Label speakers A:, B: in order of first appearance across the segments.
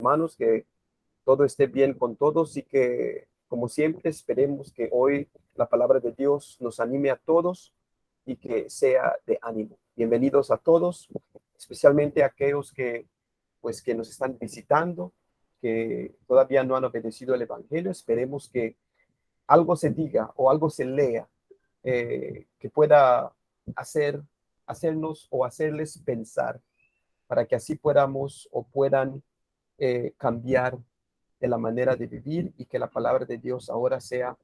A: hermanos, que todo esté bien con todos y que, como siempre, esperemos que hoy la palabra de Dios nos anime a todos y que sea de ánimo. Bienvenidos a todos, especialmente a aquellos que nos están visitando, que todavía no han obedecido el Evangelio. Esperemos que algo se diga o algo se lea que pueda hacernos o hacerles pensar para que así podamos o puedan cambiar de la manera de vivir y que la palabra de Dios ahora sea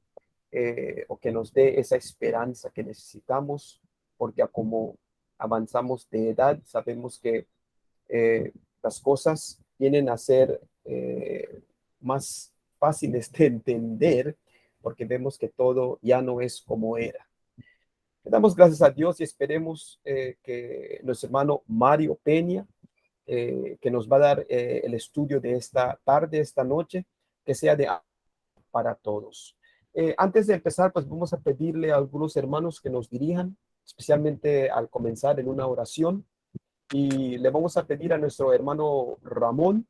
A: o que nos dé esa esperanza que necesitamos, porque como avanzamos de edad, sabemos que las cosas vienen a ser más fáciles de entender, porque vemos que todo ya no es como era. Le damos gracias a Dios y esperemos que nuestro hermano Mario Peña, que nos va a dar el estudio de esta tarde, esta noche, que sea de para todos. Antes de empezar, pues vamos a pedirle a algunos hermanos que nos dirijan, especialmente al comenzar en una oración, y le vamos a pedir a nuestro hermano Ramón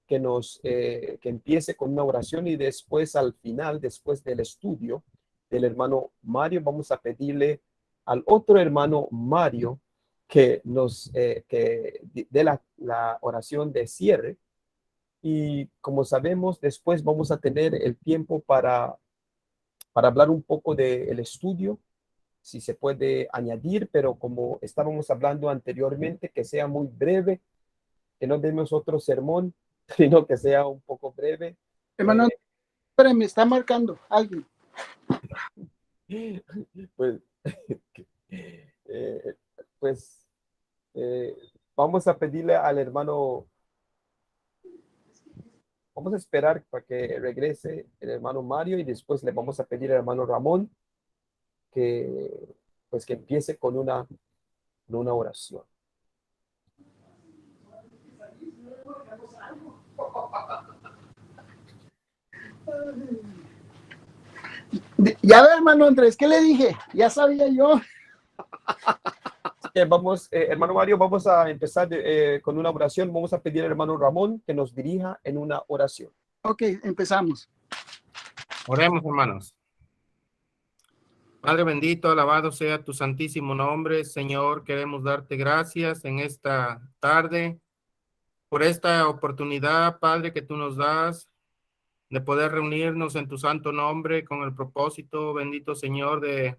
A: que empiece con una oración y después al final, después del estudio del hermano Mario, vamos a pedirle al otro hermano Mario que dé la oración de cierre. Y como sabemos, después vamos a tener el tiempo para hablar un poco del estudio, si se puede añadir, pero como estábamos hablando anteriormente, que sea muy breve, que no demos otro sermón, sino que sea un poco breve.
B: Hermano, espera, me está marcando alguien.
A: Pues, pues vamos a pedirle al hermano, vamos a esperar para que regrese el hermano Mario y después le vamos a pedir al hermano Ramón que, pues, que empiece con una oración.
B: Ya ve, hermano Andrés, ¿qué le dije? Ya sabía yo.
A: Vamos, hermano Mario, vamos a empezar con una oración. Vamos a pedir al hermano Ramón que nos dirija en una oración.
B: Ok, empezamos.
C: Oremos, hermanos. Padre bendito, alabado sea tu santísimo nombre. Señor, queremos darte gracias en esta tarde por esta oportunidad, Padre, que tú nos das de poder reunirnos en tu santo nombre con el propósito, bendito Señor, de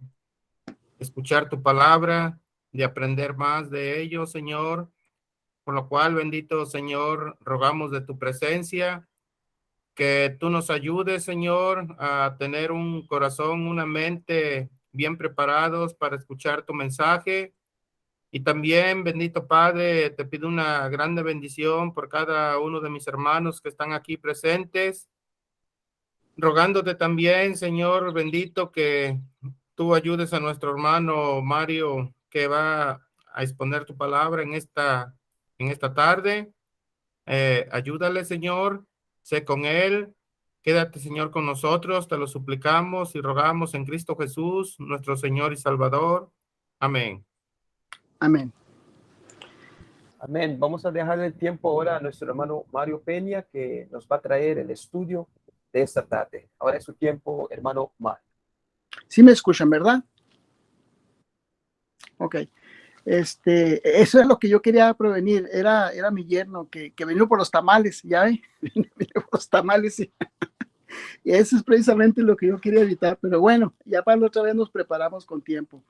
C: escuchar tu palabra, de aprender más de ello, Señor. Por lo cual, bendito Señor, rogamos de tu presencia, que tú nos ayudes, Señor, a tener un corazón, una mente bien preparados para escuchar tu mensaje. Y también, bendito Padre, te pido una grande bendición por cada uno de mis hermanos que están aquí presentes, rogándote también, Señor bendito, que tú ayudes a nuestro hermano Mario, que va a exponer tu palabra en esta tarde. Ayúdale, Señor, sé con él. Quédate, Señor, con nosotros, te lo suplicamos y rogamos en Cristo Jesús, nuestro Señor y Salvador. Amén.
B: Amén.
A: Amén. Vamos a dejar el tiempo ahora a nuestro hermano Mario Peña, que nos va a traer el estudio de esta tarde. Ahora es su tiempo, hermano Mario.
B: Sí me escuchan, ¿verdad? Ok. Eso es lo que yo quería prevenir. Era mi yerno que vino por los tamales, ¿ya ve? Vino por los tamales y eso es precisamente lo que yo quería evitar. Pero bueno, ya para la otra vez nos preparamos con tiempo.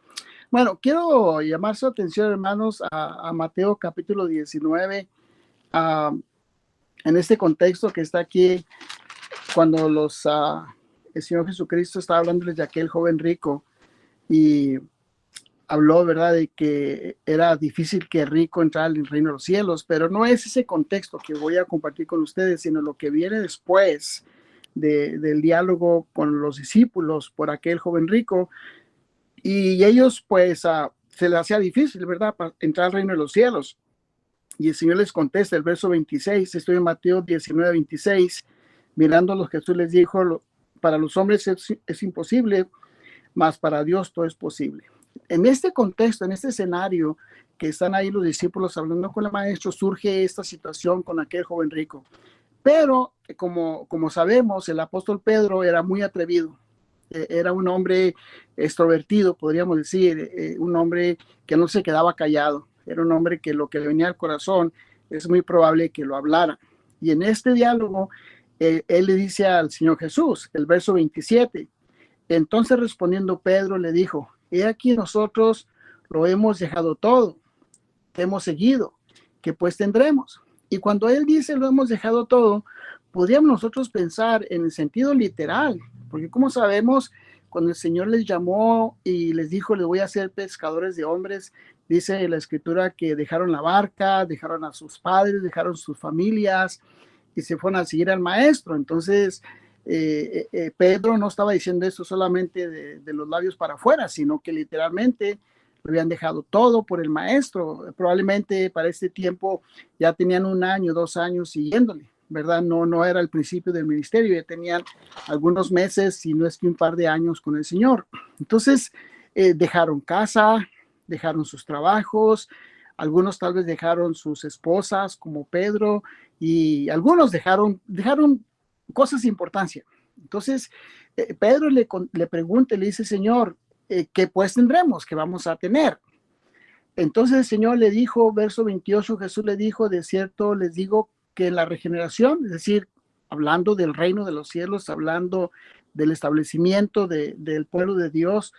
B: Bueno, quiero llamar su atención, hermanos, a Mateo capítulo 19, en este contexto que está aquí, cuando el Señor Jesucristo estaba hablándoles de aquel joven rico y habló, ¿verdad?, de que era difícil que el rico entrara en el reino de los cielos, pero no es ese contexto que voy a compartir con ustedes, sino lo que viene después del diálogo con los discípulos por aquel joven rico. Y ellos, pues, se les hacía difícil, ¿verdad?, para entrar al reino de los cielos. Y el Señor les contesta, el verso 26, estoy en Mateo 19, 26, mirando lo que Jesús les dijo, para los hombres es imposible, mas para Dios todo es posible. En este contexto, en este escenario que están ahí los discípulos hablando con el maestro, surge esta situación con aquel joven rico. Pero como sabemos, el apóstol Pedro era muy atrevido. Era un hombre extrovertido, podríamos decir, un hombre que no se quedaba callado. Era un hombre que lo que le venía al corazón es muy probable que lo hablara. Y en este diálogo, él le dice al Señor Jesús, el verso 27, entonces respondiendo Pedro le dijo, he aquí nosotros lo hemos dejado todo, te hemos seguido, ¿qué pues tendremos? Y cuando él dice lo hemos dejado todo, podríamos nosotros pensar en el sentido literal, porque como sabemos, cuando el Señor les llamó y les dijo, les voy a hacer pescadores de hombres, dice la escritura que dejaron la barca, dejaron a sus padres, dejaron sus familias y se fueron a seguir al maestro. Entonces, Pedro no estaba diciendo esto solamente de los labios para afuera, sino que literalmente lo habían dejado todo por el maestro. Probablemente para este tiempo ya tenían 1 año, 2 años siguiéndole, ¿verdad? No era el principio del ministerio, ya tenían algunos meses, si no es que un par de años con el Señor. Entonces, dejaron casa, dejaron sus trabajos, algunos tal vez dejaron sus esposas como Pedro y algunos dejaron cosas de importancia. Entonces, Pedro le pregunta, le dice, Señor, ¿qué pues tendremos? ¿Qué vamos a tener? Entonces el Señor le dijo, verso 28, Jesús le dijo, de cierto les digo que en la regeneración, es decir, hablando del reino de los cielos, hablando del establecimiento del pueblo de Dios,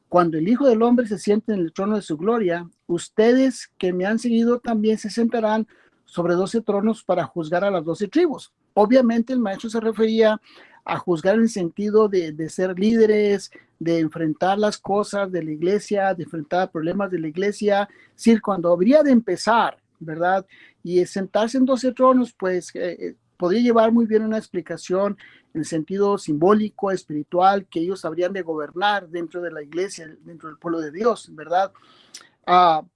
B: cuando el Hijo del Hombre se siente en el trono de su gloria, ustedes que me han seguido también se sentarán sobre 12 tronos para juzgar a las 12 tribus. Obviamente el maestro se refería a juzgar en el sentido de ser líderes, de enfrentar las cosas de la iglesia, de enfrentar problemas de la iglesia. Es decir, cuando habría de empezar, ¿verdad? Y sentarse en 12 tronos, pues podría llevar muy bien una explicación en sentido simbólico, espiritual, que ellos habrían de gobernar dentro de la iglesia, dentro del pueblo de Dios, ¿verdad?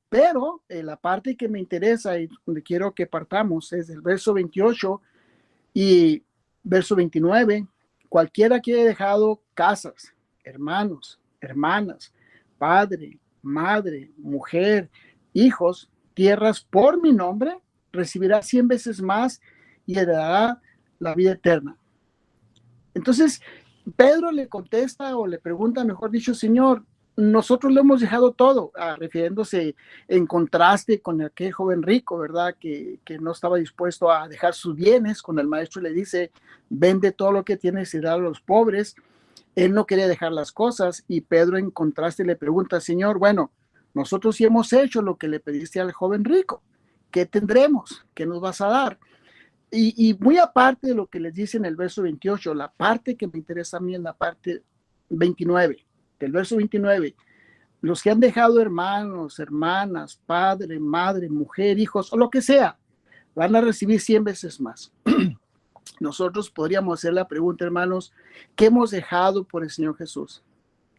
B: Pero la parte que me interesa y donde quiero que partamos es del verso 28 y verso 29. Cualquiera que haya dejado casas, hermanos, hermanas, padre, madre, mujer, hijos, tierras por mi nombre, recibirá 100 veces más y heredará la vida eterna. Entonces, Pedro le contesta o le pregunta, mejor dicho, Señor, nosotros lo hemos dejado todo, refiriéndose en contraste con aquel joven rico, ¿verdad? Que no estaba dispuesto a dejar sus bienes, cuando el maestro le dice, vende todo lo que tienes y da a los pobres. Él no quería dejar las cosas y Pedro en contraste le pregunta, Señor, bueno, nosotros sí hemos hecho lo que le pediste al joven rico, ¿qué tendremos? ¿Qué nos vas a dar? Y muy aparte de lo que les dice en el verso 28, la parte que me interesa a mí es la parte 29, del verso 29. Los que han dejado hermanos, hermanas, padre, madre, mujer, hijos, o lo que sea, van a recibir 100 veces más. Nosotros podríamos hacer la pregunta, hermanos, ¿qué hemos dejado por el Señor Jesús?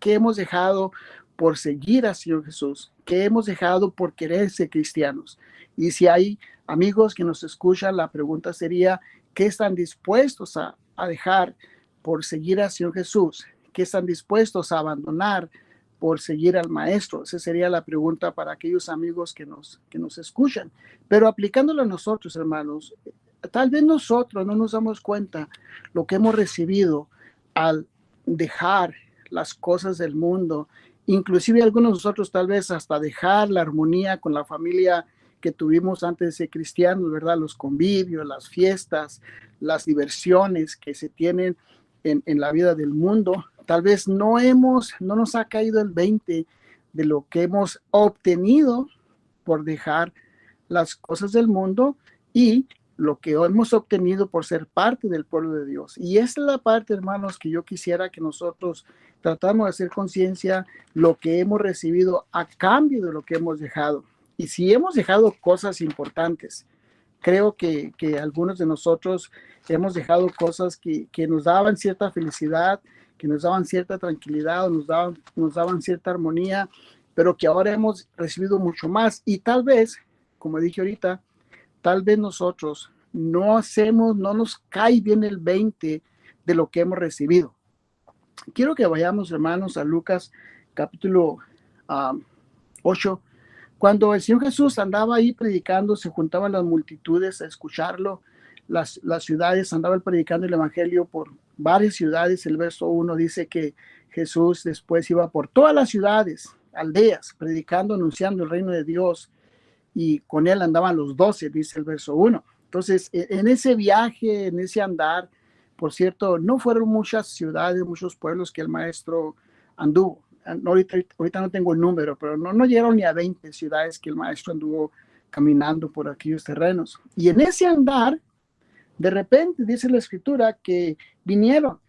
B: ¿Qué hemos dejado por seguir al Señor Jesús? ¿Qué hemos dejado por querer ser cristianos? Y si hay amigos que nos escuchan, la pregunta sería, ¿qué están dispuestos a dejar por seguir al Señor Jesús? ¿Qué están dispuestos a abandonar por seguir al Maestro? Esa sería la pregunta para aquellos amigos que nos escuchan. Pero aplicándolo a nosotros, hermanos, tal vez nosotros no nos damos cuenta lo que hemos recibido al dejar las cosas del mundo, inclusive algunos de nosotros tal vez hasta dejar la armonía con la familia que tuvimos antes de ser cristianos, ¿verdad? Los convivios, las fiestas, las diversiones que se tienen en la vida del mundo. Tal vez no nos ha caído el 20 de lo que hemos obtenido por dejar las cosas del mundo y lo que hemos obtenido por ser parte del pueblo de Dios. Y esa es la parte, hermanos, que yo quisiera que nosotros tratamos de hacer conciencia, lo que hemos recibido a cambio de lo que hemos dejado. Y si hemos dejado cosas importantes, creo que algunos de nosotros hemos dejado cosas que nos daban cierta felicidad, que nos daban cierta tranquilidad, nos daban cierta armonía, pero que ahora hemos recibido mucho más. Y tal vez, como dije ahorita, tal vez nosotros no nos cae bien el 20 de lo que hemos recibido. Quiero que vayamos, hermanos, a Lucas capítulo 8. Cuando el Señor Jesús andaba ahí predicando, se juntaban las multitudes a escucharlo. las ciudades, andaba predicando el evangelio por varias ciudades. El verso 1 dice que Jesús después iba por todas las ciudades, aldeas, predicando, anunciando el reino de Dios, y con él andaban los 12, dice el verso 1. Entonces, en ese viaje, en ese andar, por cierto, no fueron muchas ciudades, muchos pueblos que el maestro anduvo. Ahorita no tengo el número, pero no llegaron ni a 20 ciudades que el maestro anduvo caminando por aquellos terrenos. Y en ese andar, de repente, dice la escritura que vinieron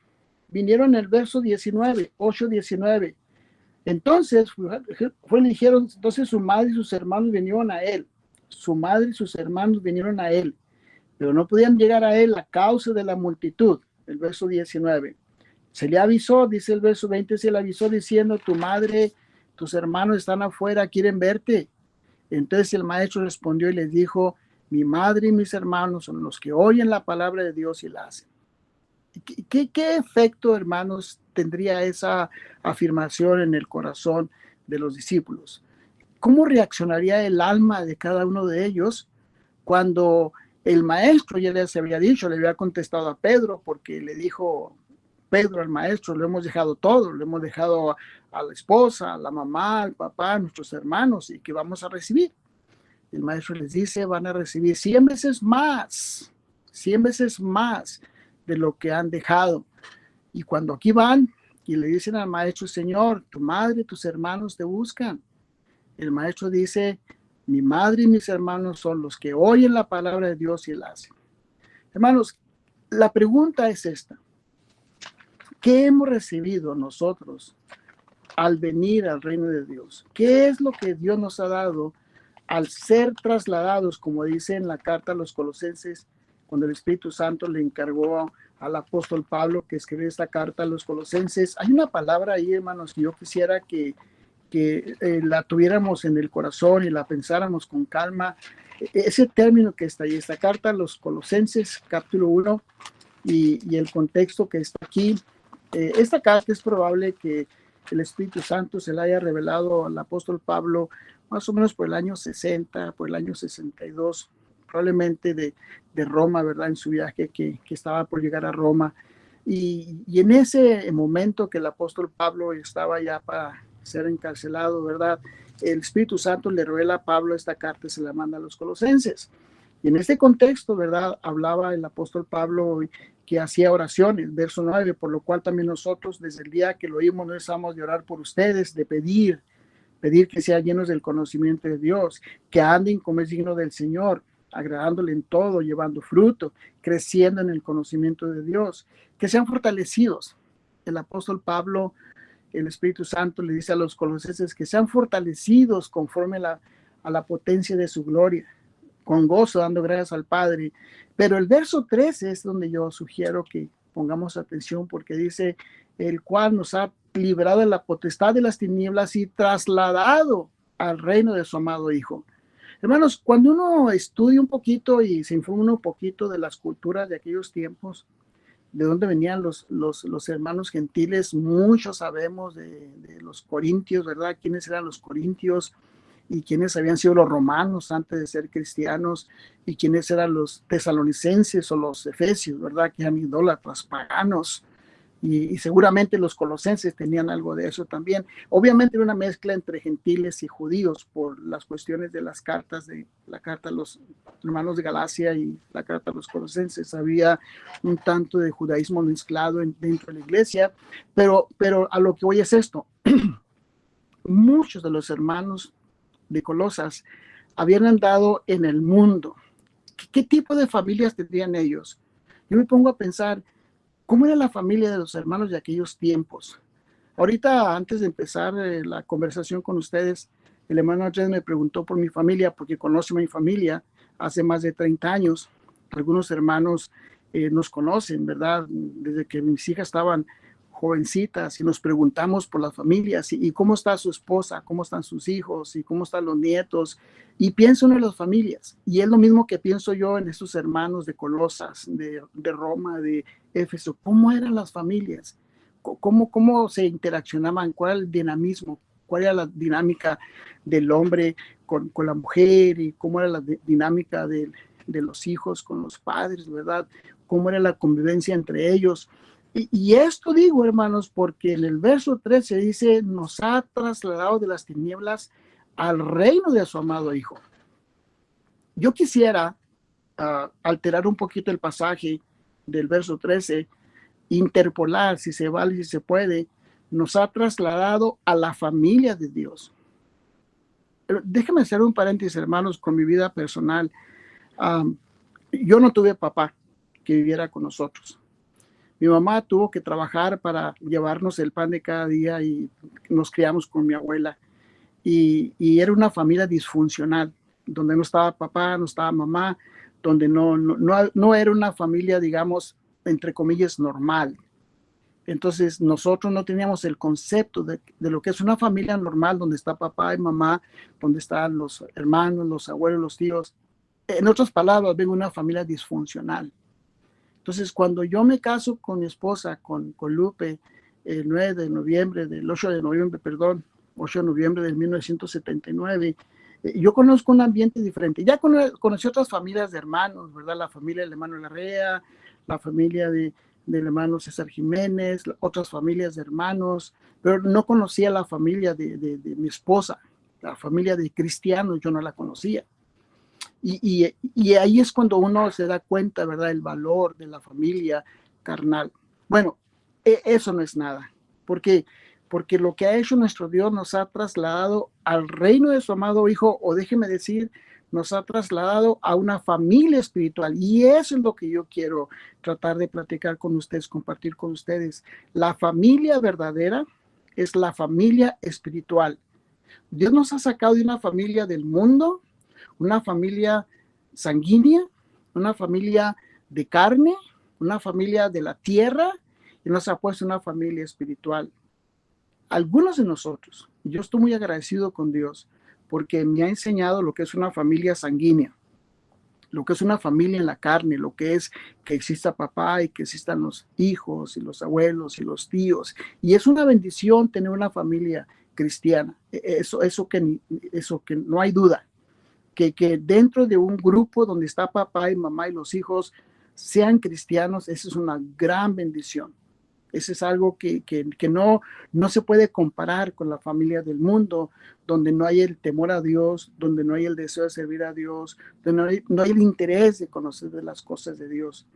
B: en el verso 19, 8:19. Entonces, dijeron, entonces su madre y sus hermanos vinieron a él. Su madre y sus hermanos vinieron a él, pero no podían llegar a él a causa de la multitud. El verso 19. Se le avisó, dice el verso 20, se le avisó diciendo, tu madre, tus hermanos están afuera, quieren verte. Entonces el maestro respondió y les dijo, mi madre y mis hermanos son los que oyen la palabra de Dios y la hacen. ¿Qué efecto, hermanos, tendría esa afirmación en el corazón de los discípulos? ¿Cómo reaccionaría el alma de cada uno de ellos cuando el maestro ya les había dicho, le había contestado a Pedro, porque le dijo Pedro al maestro, lo hemos dejado todo, lo hemos dejado a la esposa, a la mamá, al papá, a nuestros hermanos, y que vamos a recibir? El maestro les dice, van a recibir 100 veces más de lo que han dejado. Y cuando aquí van y le dicen al maestro, Señor, tu madre, tus hermanos te buscan, el maestro dice, mi madre y mis hermanos son los que oyen la palabra de Dios y la hacen. Hermanos, la pregunta es esta: ¿qué hemos recibido nosotros al venir al reino de Dios? ¿Qué es lo que Dios nos ha dado al ser trasladados, como dice en la carta a los Colosenses, cuando el Espíritu Santo le encargó al apóstol Pablo que escribiera esta carta a los Colosenses? Hay una palabra ahí, hermanos, que yo quisiera que la tuviéramos en el corazón y la pensáramos con calma. Ese término que está ahí, esta carta a los Colosenses, capítulo 1, y el contexto que está aquí. Esta carta es probable que el Espíritu Santo se la haya revelado al apóstol Pablo más o menos por el año 60, por el año 62, probablemente de Roma, ¿verdad? En su viaje que estaba por llegar a Roma. Y en ese momento que el apóstol Pablo estaba ya para ser encarcelado, ¿verdad? El Espíritu Santo le revela a Pablo esta carta y se la manda a los Colosenses. Y en este contexto, ¿verdad? Hablaba el apóstol Pablo que hacía oraciones, verso 9, por lo cual también nosotros desde el día que lo oímos no cesamos de orar por ustedes, de pedir que sean llenos del conocimiento de Dios, que anden como es digno del Señor, agradándole en todo, llevando fruto, creciendo en el conocimiento de Dios, que sean fortalecidos. El apóstol Pablo, el Espíritu Santo le dice a los colosenses que sean fortalecidos conforme a la potencia de su gloria, con gozo, dando gracias al Padre. Pero el verso 13 es donde yo sugiero que pongamos atención, porque dice, el cual nos ha librado de la potestad de las tinieblas y trasladado al reino de su amado Hijo. Hermanos, cuando uno estudia un poquito y se informa un poquito de las culturas de aquellos tiempos, de dónde venían los hermanos gentiles, muchos sabemos de los corintios, ¿verdad? ¿Quiénes eran los corintios? Y quiénes habían sido los romanos antes de ser cristianos, y quiénes eran los tesalonicenses o los efesios, ¿verdad? Que eran idólatras, paganos. Y seguramente los colosenses tenían algo de eso también. Obviamente era una mezcla entre gentiles y judíos por las cuestiones de las cartas, de la carta a los hermanos de Galacia y la carta a los colosenses. Había un tanto de judaísmo mezclado dentro de la iglesia, pero a lo que voy es esto. Muchos de los hermanos de Colosas habían andado en el mundo. ¿Qué tipo de familias tendrían ellos? Yo me pongo a pensar, ¿cómo era la familia de los hermanos de aquellos tiempos? Ahorita, antes de empezar la conversación con ustedes, el hermano Andrés me preguntó por mi familia, porque conoce mi familia hace más de 30 años. Algunos hermanos nos conocen, ¿verdad? Desde que mis hijas estaban jovencitas, y nos preguntamos por las familias y cómo está su esposa, cómo están sus hijos y cómo están los nietos, y pienso en las familias, y es lo mismo que pienso yo en estos hermanos de Colosas, de Roma, de Éfeso. ¿Cómo eran las familias? ¿Cómo se interaccionaban? ¿Cuál era el dinamismo? ¿Cuál era la dinámica del hombre con la mujer? ¿Y cómo era la dinámica de los hijos con los padres, ¿verdad? Cómo era la convivencia entre ellos. Y esto digo, hermanos, porque en el verso 13 dice, nos ha trasladado de las tinieblas al reino de su amado Hijo. Yo quisiera alterar un poquito el pasaje del verso 13, interpolar, si se vale, si se puede, nos ha trasladado a la familia de Dios. Pero déjame hacer un paréntesis, hermanos, con mi vida personal. Yo no tuve papá que viviera con nosotros. Mi mamá tuvo que trabajar para llevarnos el pan de cada día y nos criamos con mi abuela. Y era una familia disfuncional, donde no estaba papá, no estaba mamá, donde no era una familia, digamos, entre comillas, normal. Entonces nosotros no teníamos el concepto de lo que es una familia normal, donde está papá y mamá, donde están los hermanos, los abuelos, los tíos. En otras palabras, vengo de una familia disfuncional. Entonces, cuando yo me caso con mi esposa, con Lupe, el 8 de noviembre del 8 de noviembre de 1979, yo conozco un ambiente diferente. Ya conocí otras familias de hermanos, ¿verdad? La familia del hermano Larrea, la familia del hermano César Jiménez, otras familias de hermanos, pero no conocía la familia de mi esposa, la familia de cristianos, yo no la conocía. Y ahí es cuando uno se da cuenta, ¿verdad?, el valor de la familia carnal. Bueno, eso no es nada, porque lo que ha hecho nuestro Dios nos ha trasladado al reino de su amado Hijo, o déjeme decir, nos ha trasladado a una familia espiritual. Y eso es lo que yo quiero tratar de platicar con ustedes, compartir con ustedes. La familia verdadera es la familia espiritual. Dios nos ha sacado de una familia del mundo, una familia sanguínea, una familia de carne, una familia de la tierra, y nos ha puesto una familia espiritual. Algunos de nosotros, yo estoy muy agradecido con Dios porque me ha enseñado lo que es una familia sanguínea, lo que es una familia en la carne, lo que es que exista papá y que existan los hijos y los abuelos y los tíos. Y es una bendición tener una familia cristiana. Eso que no hay duda. Que dentro de un grupo donde está papá y mamá y los hijos sean cristianos, esa es una gran bendición. Eso es algo que no se puede comparar con la familia del mundo, donde no hay el temor a Dios, donde no hay el deseo de servir a Dios, donde no hay el interés de conocer de las cosas de Dios.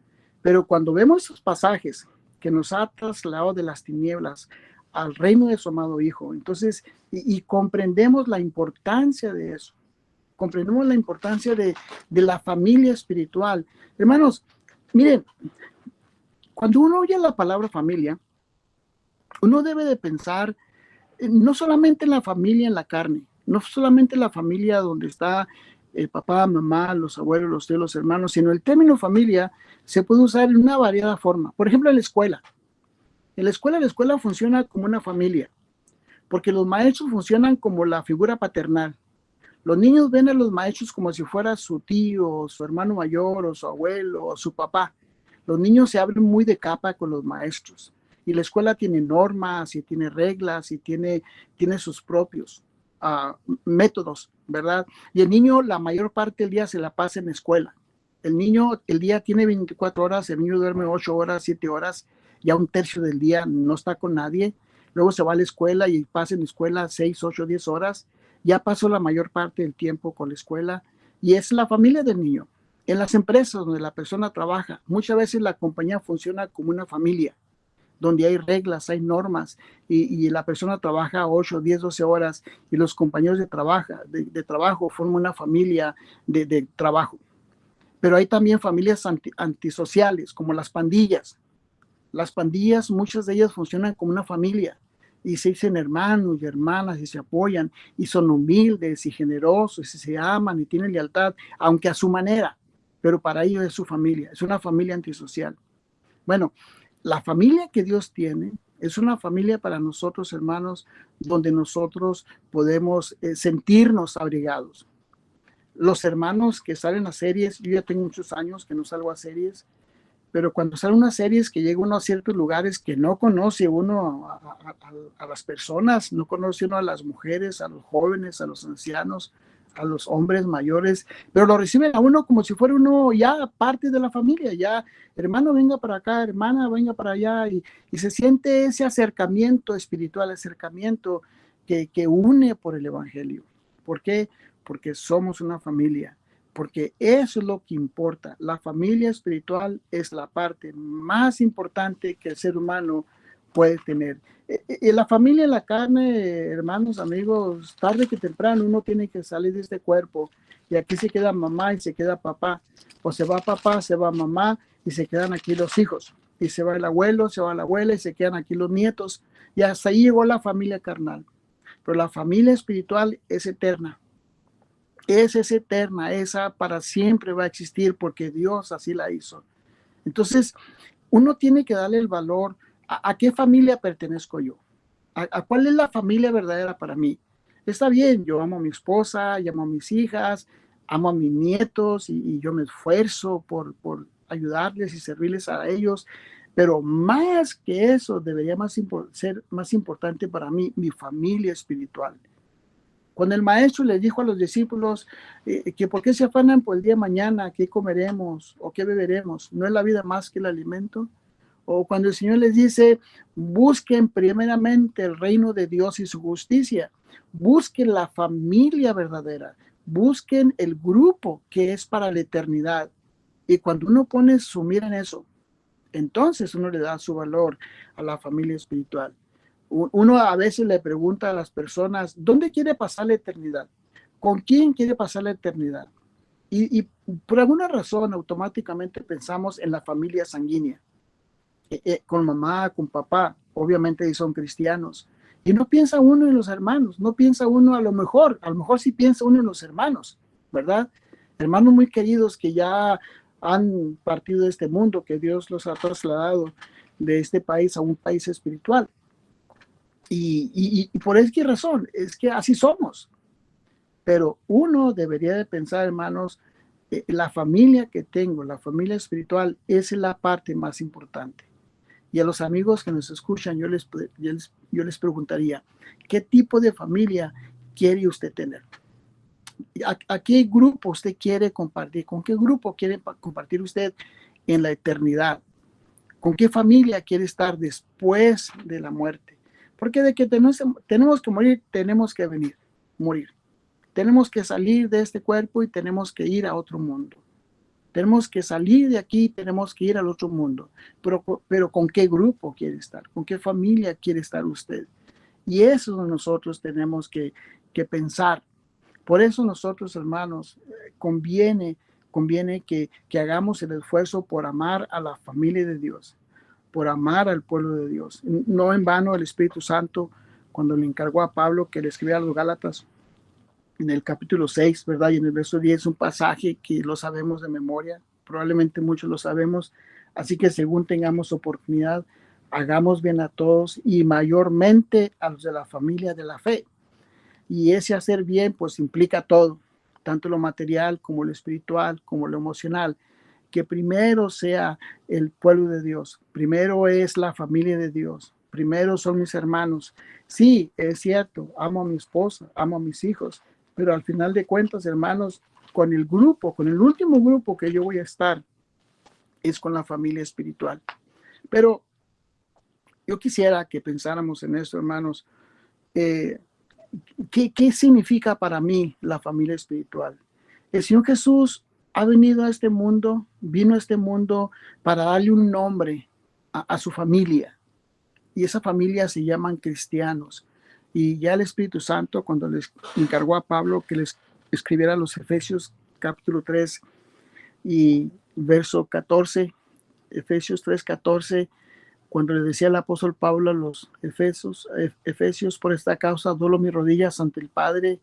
B: Pero cuando vemos esos pasajes que nos ha trasladado de las tinieblas al reino de su amado Hijo, entonces, y comprendemos la importancia de eso, comprendemos la importancia de la familia espiritual. Hermanos, miren, cuando uno oye la palabra familia, uno debe de pensar no solamente en la familia en la carne, no solamente en la familia donde está el papá, mamá, los abuelos, los tíos, los hermanos, sino el término familia se puede usar en una variada forma. Por ejemplo, en la escuela. En la escuela funciona como una familia, porque los maestros funcionan como la figura paternal. Los niños ven a los maestros como si fuera su tío, su hermano mayor, o su abuelo, o su papá. Los niños se abren muy de capa con los maestros. Y la escuela tiene normas, y tiene reglas, y tiene sus propios métodos, ¿verdad? Y el niño la mayor parte del día se la pasa en la escuela. El niño, el día tiene 24 horas, el niño duerme 8 horas, 7 horas, ya un tercio del día no está con nadie. Luego se va a la escuela y pasa en la escuela 6, 8, 10 horas. Ya pasó la mayor parte del tiempo con la escuela y es la familia del niño. En las empresas donde la persona trabaja, muchas veces la compañía funciona como una familia, donde hay reglas, hay normas y la persona trabaja 8, 10, 12 horas y los compañeros de trabajo forman una familia de trabajo. Pero hay también familias antisociales, como las pandillas. Las pandillas, muchas de ellas funcionan como una familia y se dicen hermanos y hermanas y se apoyan y son humildes y generosos y se aman y tienen lealtad, aunque a su manera, pero para ellos es su familia, es una familia antisocial. Bueno, la familia que Dios tiene es una familia para nosotros, hermanos, donde nosotros podemos sentirnos abrigados. Los hermanos que salen a series, yo ya tengo muchos años que no salgo a series, pero cuando salen unas series que llega uno a ciertos lugares que no conoce uno a las personas, no conoce uno a las mujeres, a los jóvenes, a los ancianos, a los hombres mayores, pero lo reciben a uno como si fuera uno ya parte de la familia, ya hermano venga para acá, hermana venga para allá, y se siente ese acercamiento espiritual, acercamiento que une por el Evangelio. ¿Por qué? Porque somos una familia, porque eso es lo que importa. La familia espiritual es la parte más importante que el ser humano puede tener. Y la familia en la carne, hermanos, amigos, tarde que temprano uno tiene que salir de este cuerpo, y aquí se queda mamá y se queda papá, o se va papá, se va mamá y se quedan aquí los hijos, y se va el abuelo, se va la abuela y se quedan aquí los nietos, y hasta ahí llegó la familia carnal. Pero la familia espiritual es eterna. Esa es eterna, esa para siempre va a existir porque Dios así la hizo. Entonces, uno tiene que darle el valor a qué familia pertenezco yo, a cuál es la familia verdadera para mí. Está bien, yo amo a mi esposa, yo amo a mis hijas, amo a mis nietos, y yo me esfuerzo por ayudarles y servirles a ellos, pero más que eso debería ser más importante para mí mi familia espiritual. Cuando el maestro les dijo a los discípulos que por qué se afanan por el día de mañana, qué comeremos o qué beberemos, ¿no es la vida más que el alimento? O cuando el Señor les dice, busquen primeramente el reino de Dios y su justicia, busquen la familia verdadera, busquen el grupo que es para la eternidad. Y cuando uno pone su mira en eso, entonces uno le da su valor a la familia espiritual. Uno a veces le pregunta a las personas, ¿dónde quiere pasar la eternidad? ¿Con quién quiere pasar la eternidad? Y por alguna razón automáticamente pensamos en la familia sanguínea, con mamá, con papá, obviamente son cristianos. Y no piensa uno en los hermanos, no piensa uno a lo mejor sí piensa uno en los hermanos, ¿verdad? Hermanos muy queridos que ya han partido de este mundo, que Dios los ha trasladado de este país a un país espiritual. Y por qué razón, es que así somos. Pero uno debería de pensar, hermanos, la familia que tengo, la familia espiritual, es la parte más importante. Y a los amigos que nos escuchan, yo les preguntaría, ¿qué tipo de familia quiere usted tener? ¿A qué grupo usted quiere compartir? ¿Con qué grupo quiere compartir usted en la eternidad? ¿Con qué familia quiere estar después de la muerte? Porque de que tenemos que morir, tenemos que morir. Tenemos que salir de este cuerpo y tenemos que ir a otro mundo. Tenemos que salir de aquí, tenemos que ir al otro mundo. Pero ¿con qué grupo quiere estar? ¿Con qué familia quiere estar usted? Y eso nosotros tenemos que pensar. Por eso nosotros, hermanos, conviene que hagamos el esfuerzo por amar a la familia de Dios, por amar al pueblo de Dios. No en vano el Espíritu Santo, cuando le encargó a Pablo que le escribiera a los Gálatas, en el capítulo 6, ¿verdad? Y en el verso 10, un pasaje que lo sabemos de memoria, probablemente muchos lo sabemos, así que según tengamos oportunidad, hagamos bien a todos y mayormente a los de la familia de la fe. Y ese hacer bien, pues implica todo, tanto lo material como lo espiritual, como lo emocional, que primero sea el pueblo de Dios, primero es la familia de Dios, primero son mis hermanos. Sí, es cierto, amo a mi esposa, amo a mis hijos, pero al final de cuentas, hermanos, con el último grupo que yo voy a estar, es con la familia espiritual. Pero yo quisiera que pensáramos en esto, hermanos. ¿Qué significa para mí la familia espiritual? El Señor Jesús ha venido a este mundo, vino a este mundo para darle un nombre a su familia. Y esa familia se llaman cristianos. Y ya el Espíritu Santo, cuando les encargó a Pablo que les escribiera los Efesios capítulo 3 y verso 14, Efesios 3:14, cuando le decía el apóstol Pablo a los Efesios, por esta causa doblo mis rodillas ante el Padre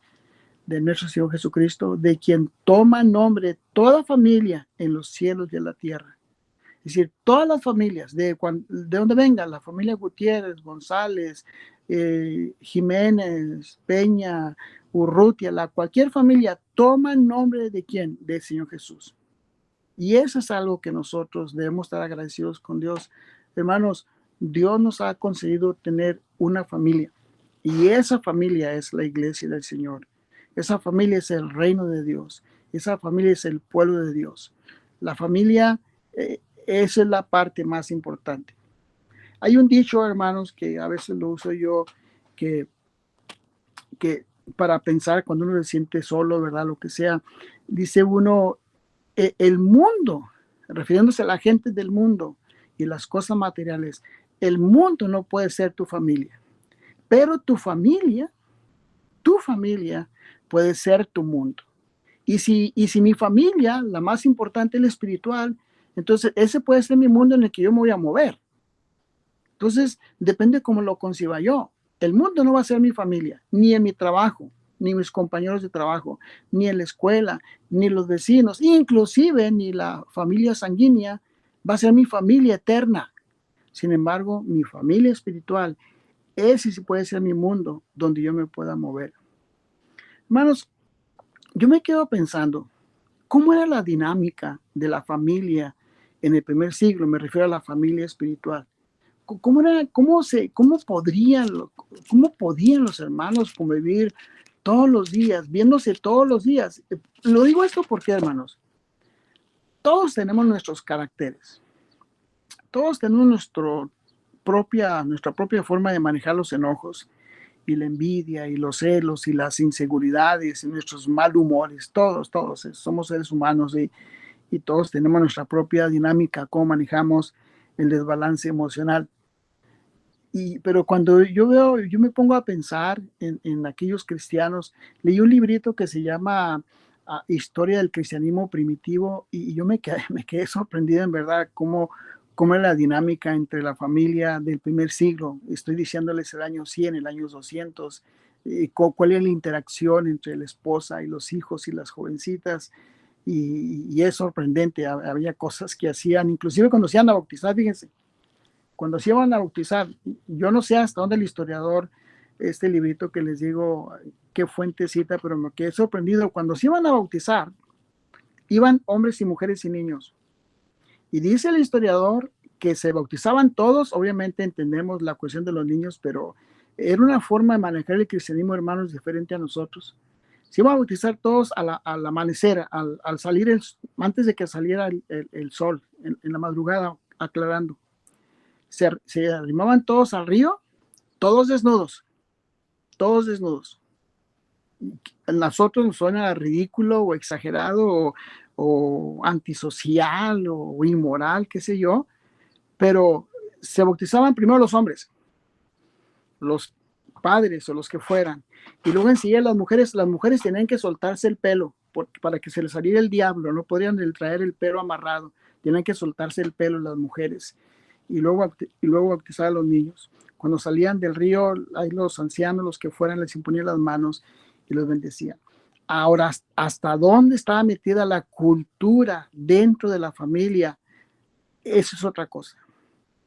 B: de nuestro Señor Jesucristo, de quien toma nombre toda familia en los cielos y en la tierra. Es decir, todas las familias, de donde venga, la familia Gutiérrez, González, Jiménez, Peña, Urrutia, cualquier familia, toma nombre de quién, del Señor Jesús. Y eso es algo que nosotros debemos estar agradecidos con Dios. Hermanos, Dios nos ha concedido tener una familia y esa familia es la iglesia del Señor. Esa familia es el reino de Dios. Esa familia es el pueblo de Dios. La familia, esa es la parte más importante. Hay un dicho, hermanos, que a veces lo uso yo, que para pensar cuando uno se siente solo, ¿verdad? Lo que sea, dice uno, el mundo, refiriéndose a la gente del mundo y las cosas materiales, el mundo no puede ser tu familia, pero tu familia puede ser tu mundo. Y si mi familia, la más importante, la espiritual, entonces ese puede ser mi mundo en el que yo me voy a mover. Entonces, depende cómo lo conciba yo. El mundo no va a ser mi familia, ni en mi trabajo, ni mis compañeros de trabajo, ni en la escuela, ni los vecinos, inclusive ni la familia sanguínea va a ser mi familia eterna. Sin embargo, mi familia espiritual, ese sí puede ser mi mundo donde yo me pueda mover. Hermanos, yo me quedo pensando, ¿cómo era la dinámica de la familia en el primer siglo? Me refiero a la familia espiritual. ¿Cómo podían los hermanos convivir todos los días, viéndose todos los días? Lo digo esto porque, hermanos, todos tenemos nuestros caracteres. Todos tenemos nuestra propia forma de manejar los enojos y la envidia y los celos y las inseguridades y nuestros mal humores. Todos somos seres humanos y todos tenemos nuestra propia dinámica, cómo manejamos el desbalance emocional. Pero cuando yo me pongo a pensar en aquellos cristianos, leí un librito que se llama Historia del Cristianismo Primitivo y yo me quedé sorprendido en verdad cómo es la dinámica entre la familia del primer siglo. Estoy diciéndoles el año 100, el año 200, cuál es la interacción entre la esposa y los hijos y las jovencitas. Y es sorprendente, había cosas que hacían, inclusive cuando se iban a bautizar, fíjense. Cuando se iban a bautizar, yo no sé hasta dónde el historiador, este librito que les digo, qué fuente cita, pero me quedé sorprendido. Cuando se iban a bautizar, iban hombres y mujeres y niños. Y dice el historiador que se bautizaban todos, obviamente entendemos la cuestión de los niños, pero era una forma de manejar el cristianismo, hermanos, diferente a nosotros. Se iban a bautizar todos al amanecer, al salir, antes de que saliera el sol, en la madrugada, aclarando. Se arrimaban todos al río, todos desnudos. A nosotros nos suena ridículo o exagerado o antisocial o inmoral, qué sé yo, pero se bautizaban primero los hombres, los padres o los que fueran, y luego enseguida las mujeres tenían que soltarse el pelo para que se les saliera el diablo, no podían traer el pelo amarrado, tenían que soltarse el pelo las mujeres. Y luego bautizar a los niños. Cuando salían del río, ahí los ancianos, los que fueran, les imponían las manos y los bendecían. Ahora, ¿hasta dónde estaba metida la cultura dentro de la familia? Eso es otra cosa.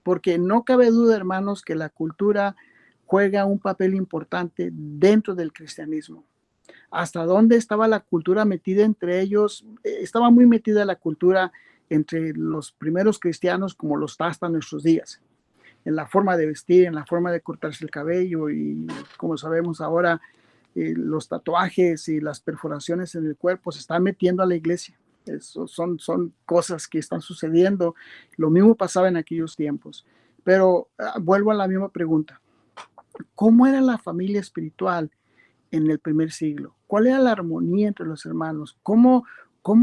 B: Porque no cabe duda, hermanos, que la cultura juega un papel importante dentro del cristianismo. ¿Hasta dónde estaba la cultura metida entre ellos? Estaba muy metida la cultura entre los primeros cristianos como lo está hasta nuestros días, en la forma de vestir, en la forma de cortarse el cabello y como sabemos ahora, los tatuajes y las perforaciones en el cuerpo se están metiendo a la iglesia. Eso son cosas que están sucediendo. Lo mismo pasaba en aquellos tiempos. Pero vuelvo a la misma pregunta. ¿Cómo era la familia espiritual en el primer siglo? ¿Cuál era la armonía entre los hermanos? ¿Cómo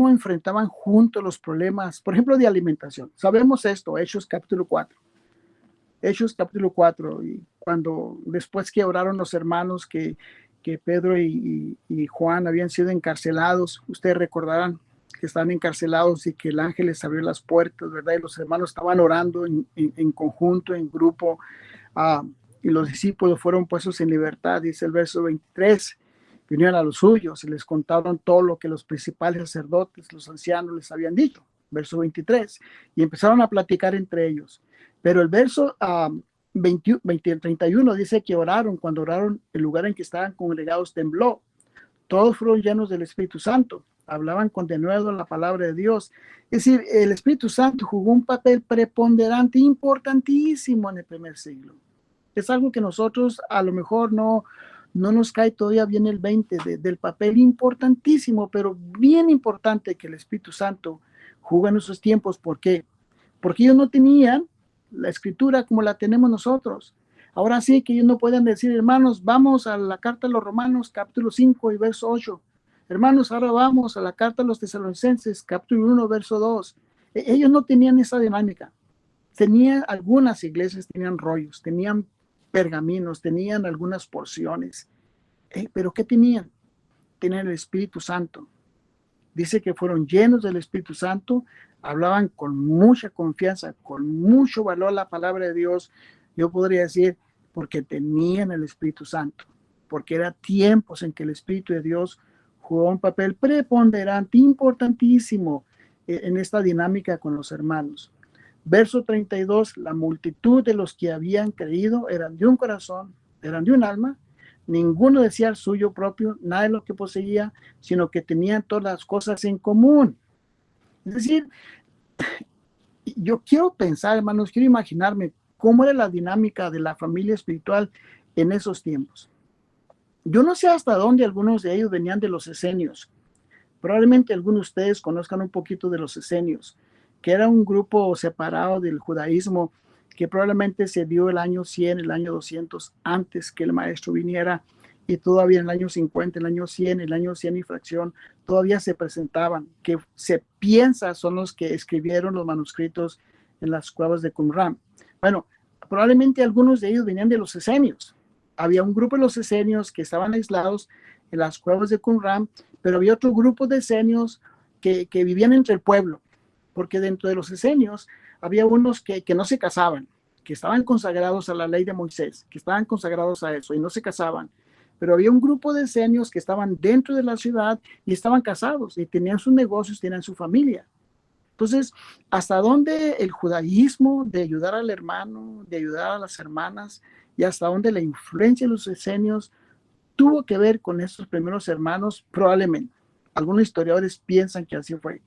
B: enfrentaban juntos los problemas, por ejemplo, de alimentación? Sabemos esto, Hechos capítulo 4. Y cuando después que oraron los hermanos que Pedro y Juan habían sido encarcelados, ustedes recordarán que estaban encarcelados y que el ángel les abrió las puertas, ¿verdad? Y los hermanos estaban orando en conjunto, en grupo, y los discípulos fueron puestos en libertad, dice el verso 23. Vinieron a los suyos y les contaron todo lo que los principales sacerdotes, los ancianos les habían dicho. Verso 23. Y empezaron a platicar entre ellos. Pero el verso 31 dice que oraron. Cuando oraron, el lugar en que estaban congregados tembló. Todos fueron llenos del Espíritu Santo. Hablaban con denuedo la palabra de Dios. Es decir, el Espíritu Santo jugó un papel preponderante, importantísimo en el primer siglo. Es algo que nosotros a lo mejor no no nos cae todavía bien el 20 del papel importantísimo, pero bien importante que el Espíritu Santo jugó en esos tiempos. ¿Por qué? Porque ellos no tenían la escritura como la tenemos nosotros. Ahora sí que ellos no pueden decir, hermanos, vamos a la carta a los Romanos, capítulo 5 y verso 8. Hermanos, ahora vamos a la carta a los Tesalonicenses, capítulo 1, verso 2. Ellos no tenían esa dinámica. Tenían algunas iglesias, tenían rollos, tenían pergaminos, tenían algunas porciones. ¿Pero qué tenían? Tenían el Espíritu Santo. Dice que fueron llenos del Espíritu Santo, hablaban con mucha confianza, con mucho valor la palabra de Dios. Yo podría decir, porque tenían el Espíritu Santo, porque eran tiempos en que el Espíritu de Dios jugó un papel preponderante, importantísimo en esta dinámica con los hermanos. Verso 32, la multitud de los que habían creído eran de un corazón, eran de un alma. Ninguno decía el suyo propio, nada de lo que poseía, sino que tenían todas las cosas en común. Es decir, yo quiero pensar, hermanos, quiero imaginarme cómo era la dinámica de la familia espiritual en esos tiempos. Yo no sé hasta dónde algunos de ellos venían de los esenios. Probablemente algunos de ustedes conozcan un poquito de los esenios, que era un grupo separado del judaísmo que probablemente se dio el año 100, el año 200, antes que el maestro viniera, y todavía en el año 50, el año 100, el año 100 y fracción, todavía se presentaban, que se piensa son los que escribieron los manuscritos en las cuevas de Qumran. Bueno, probablemente algunos de ellos venían de los esenios. Había un grupo de los esenios que estaban aislados en las cuevas de Qumran, pero había otro grupo de esenios que vivían entre el pueblo, porque dentro de los esenios había unos que no se casaban, que estaban consagrados a la ley de Moisés, que estaban consagrados a eso y no se casaban. Pero había un grupo de esenios que estaban dentro de la ciudad y estaban casados y tenían sus negocios, tenían su familia. Entonces, ¿hasta dónde el judaísmo de ayudar al hermano, de ayudar a las hermanas, y hasta dónde la influencia de los esenios tuvo que ver con estos primeros hermanos? Probablemente. Algunos historiadores piensan que así fue.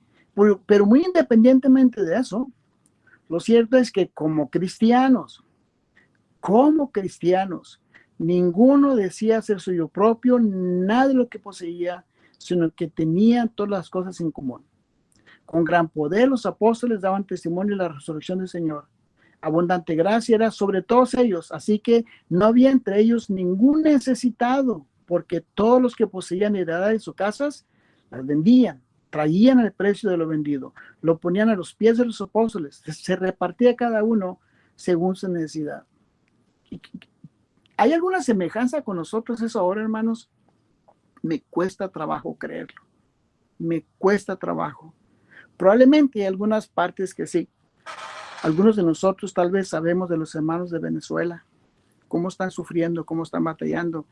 B: Pero muy independientemente de eso, lo cierto es que como cristianos, ninguno decía ser suyo propio, nada de lo que poseía, sino que tenían todas las cosas en común. Con gran poder los apóstoles daban testimonio de la resurrección del Señor. Abundante gracia era sobre todos ellos, así que no había entre ellos ningún necesitado, porque todos los que poseían heredades de sus casas las vendían, traían el precio de lo vendido, lo ponían a los pies de los apóstoles, se repartía cada uno según su necesidad. ¿Hay alguna semejanza con nosotros eso ahora, hermanos? Me cuesta trabajo creerlo. Me cuesta trabajo. Probablemente hay algunas partes que sí. Algunos de nosotros tal vez sabemos de los hermanos de Venezuela, cómo están sufriendo, cómo están batallando.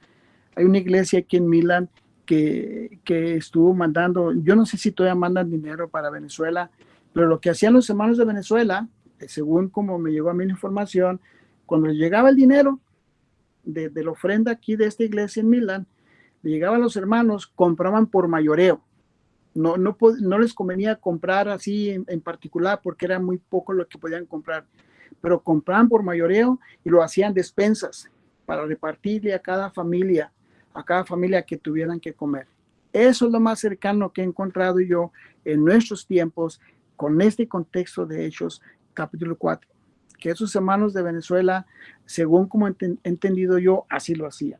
B: Hay una iglesia aquí en Milán que estuvo mandando, yo no sé si todavía mandan dinero para Venezuela, pero lo que hacían los hermanos de Venezuela, según como me llegó a mí la información, cuando les llegaba el dinero de la ofrenda aquí de esta iglesia en Milán, le llegaba a los hermanos, compraban por mayoreo. No les convenía comprar así en particular porque era muy poco lo que podían comprar, pero compraban por mayoreo y lo hacían despensas para repartirle a cada familia que tuvieran que comer. Eso es lo más cercano que he encontrado yo en nuestros tiempos con este contexto de Hechos capítulo 4, que esos hermanos de Venezuela, según como he entendido yo, así lo hacían.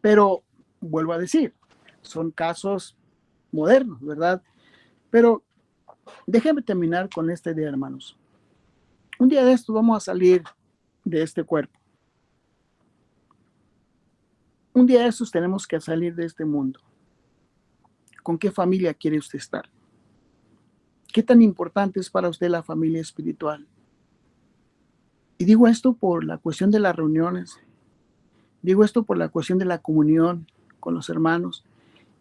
B: Pero vuelvo a decir, son casos modernos, ¿verdad? Pero déjenme terminar con esta idea, hermanos. Un día de esto vamos a salir de este cuerpo. Un día de estos tenemos que salir de este mundo. ¿Con qué familia quiere usted estar? ¿Qué tan importante es para usted la familia espiritual? Y digo esto por la cuestión de las reuniones. Digo esto por la cuestión de la comunión con los hermanos.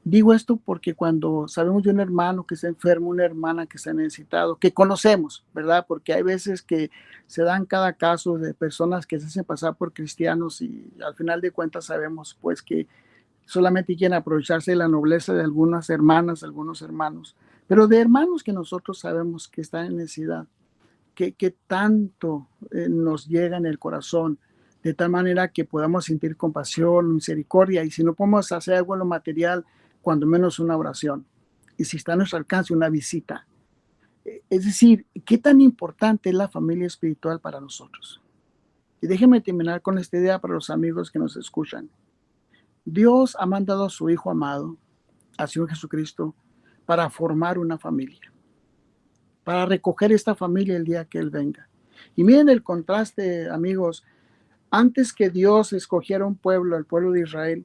B: Digo esto porque cuando sabemos de un hermano que está enfermo, una hermana que está necesitado, que conocemos, ¿verdad? Porque hay veces que se dan cada caso de personas que se hacen pasar por cristianos y al final de cuentas sabemos pues que solamente quieren aprovecharse de la nobleza de algunas hermanas, algunos hermanos, pero de hermanos que nosotros sabemos que están en necesidad, que tanto nos llega en el corazón de tal manera que podamos sentir compasión, misericordia, y si no podemos hacer algo en lo material, cuando menos una oración, y si está a nuestro alcance, una visita. Es decir, ¿qué tan importante es la familia espiritual para nosotros? Y déjenme terminar con esta idea para los amigos que nos escuchan. Dios ha mandado a su Hijo amado, al Señor Jesucristo, para formar una familia, para recoger esta familia el día que Él venga. Y miren el contraste, amigos. Antes que Dios escogiera un pueblo, el pueblo de Israel,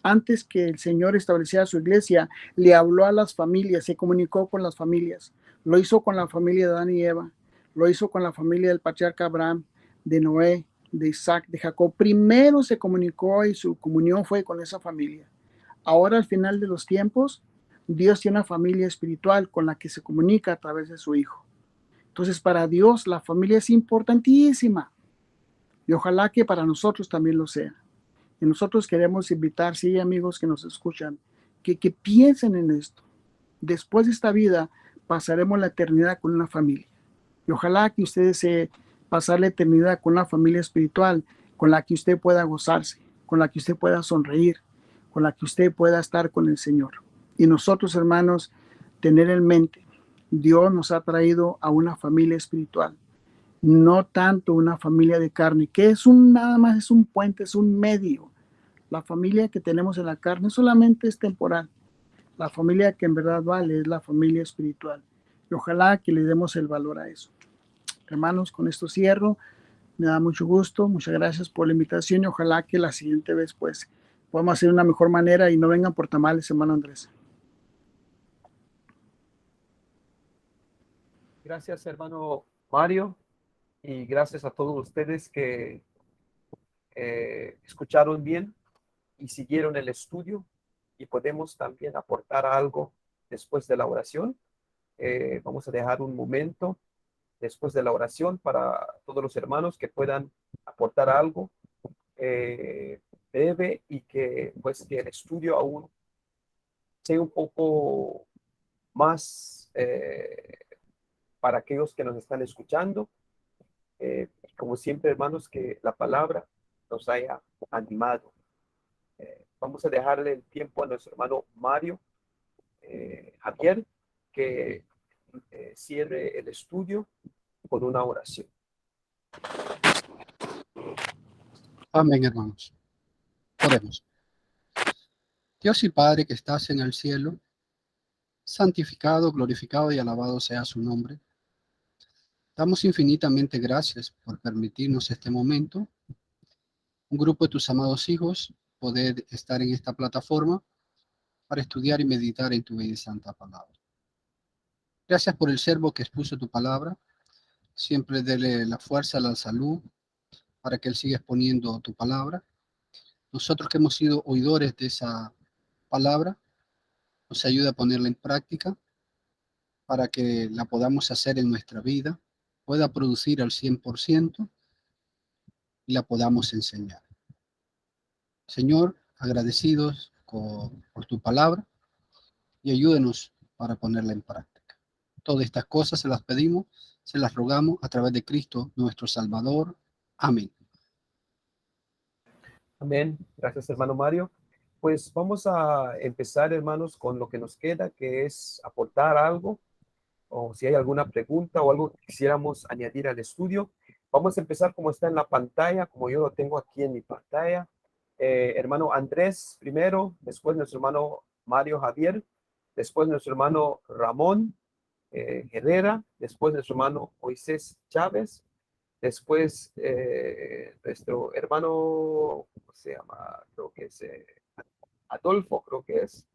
B: antes que el Señor estableciera su iglesia, le habló a las familias, se comunicó con las familias. Lo hizo con la familia de Adán y Eva, lo hizo con la familia del patriarca Abraham, de Noé, de Isaac, de Jacob. Primero se comunicó y su comunión fue con esa familia. Ahora, al final de los tiempos, Dios tiene una familia espiritual con la que se comunica a través de su Hijo. Entonces, para Dios, la familia es importantísima. Y ojalá que para nosotros también lo sea. Y nosotros queremos invitar, sí, amigos que nos escuchan, que piensen en esto. Después de esta vida, pasaremos la eternidad con una familia. Y ojalá que ustedes se pasar la eternidad con una familia espiritual, con la que usted pueda gozarse, con la que usted pueda sonreír, con la que usted pueda estar con el Señor. Y nosotros, hermanos, tener en mente, Dios nos ha traído a una familia espiritual, no tanto una familia de carne, que es nada más es un puente, es un medio. La familia que tenemos en la carne solamente es temporal. La familia que en verdad vale es la familia espiritual. Y ojalá que le demos el valor a eso. Hermanos, con esto cierro. Me da mucho gusto. Muchas gracias por la invitación y ojalá que la siguiente vez pues podamos hacer de una mejor manera y no vengan por tamales, hermano Andrés.
A: Gracias, hermano Mario, y gracias a todos ustedes que escucharon bien y siguieron el estudio, y podemos también aportar algo después de la oración. Vamos a dejar un momento después de la oración para todos los hermanos que puedan aportar algo breve, y que pues que el estudio aún sea un poco más para aquellos que nos están escuchando. Como siempre, hermanos, que la palabra nos haya animado. Vamos a dejarle el tiempo a nuestro hermano Mario Javier, que cierre el estudio con una oración.
D: Amén, hermanos. Oremos. Dios y Padre que estás en el cielo, santificado, glorificado y alabado sea su nombre. Damos infinitamente gracias por permitirnos este momento, un grupo de tus amados hijos, poder estar en esta plataforma para estudiar y meditar en tu bella y santa palabra. Gracias por el servo que expuso tu palabra. Siempre dele la fuerza, la salud, para que él siga exponiendo tu palabra. Nosotros que hemos sido oidores de esa palabra, nos ayuda a ponerla en práctica para que la podamos hacer en nuestra vida, pueda producir al 100% y la podamos enseñar. Señor, agradecidos por tu palabra y ayúdenos para ponerla en práctica. Todas estas cosas se las pedimos, se las rogamos a través de Cristo, nuestro Salvador. Amén.
A: Amén. Gracias, hermano Mario. Pues vamos a empezar, hermanos, con lo que nos queda, que es aportar algo, o si hay alguna pregunta o algo que quisiéramos añadir al estudio. Vamos a empezar como está en la pantalla, como yo lo tengo aquí en mi pantalla. Hermano Andrés primero, después nuestro hermano Mario Javier, después nuestro hermano Ramón Herrera, después nuestro hermano Moisés Chávez, después nuestro hermano, ¿cómo se llama? Creo que es Adolfo, creo que es,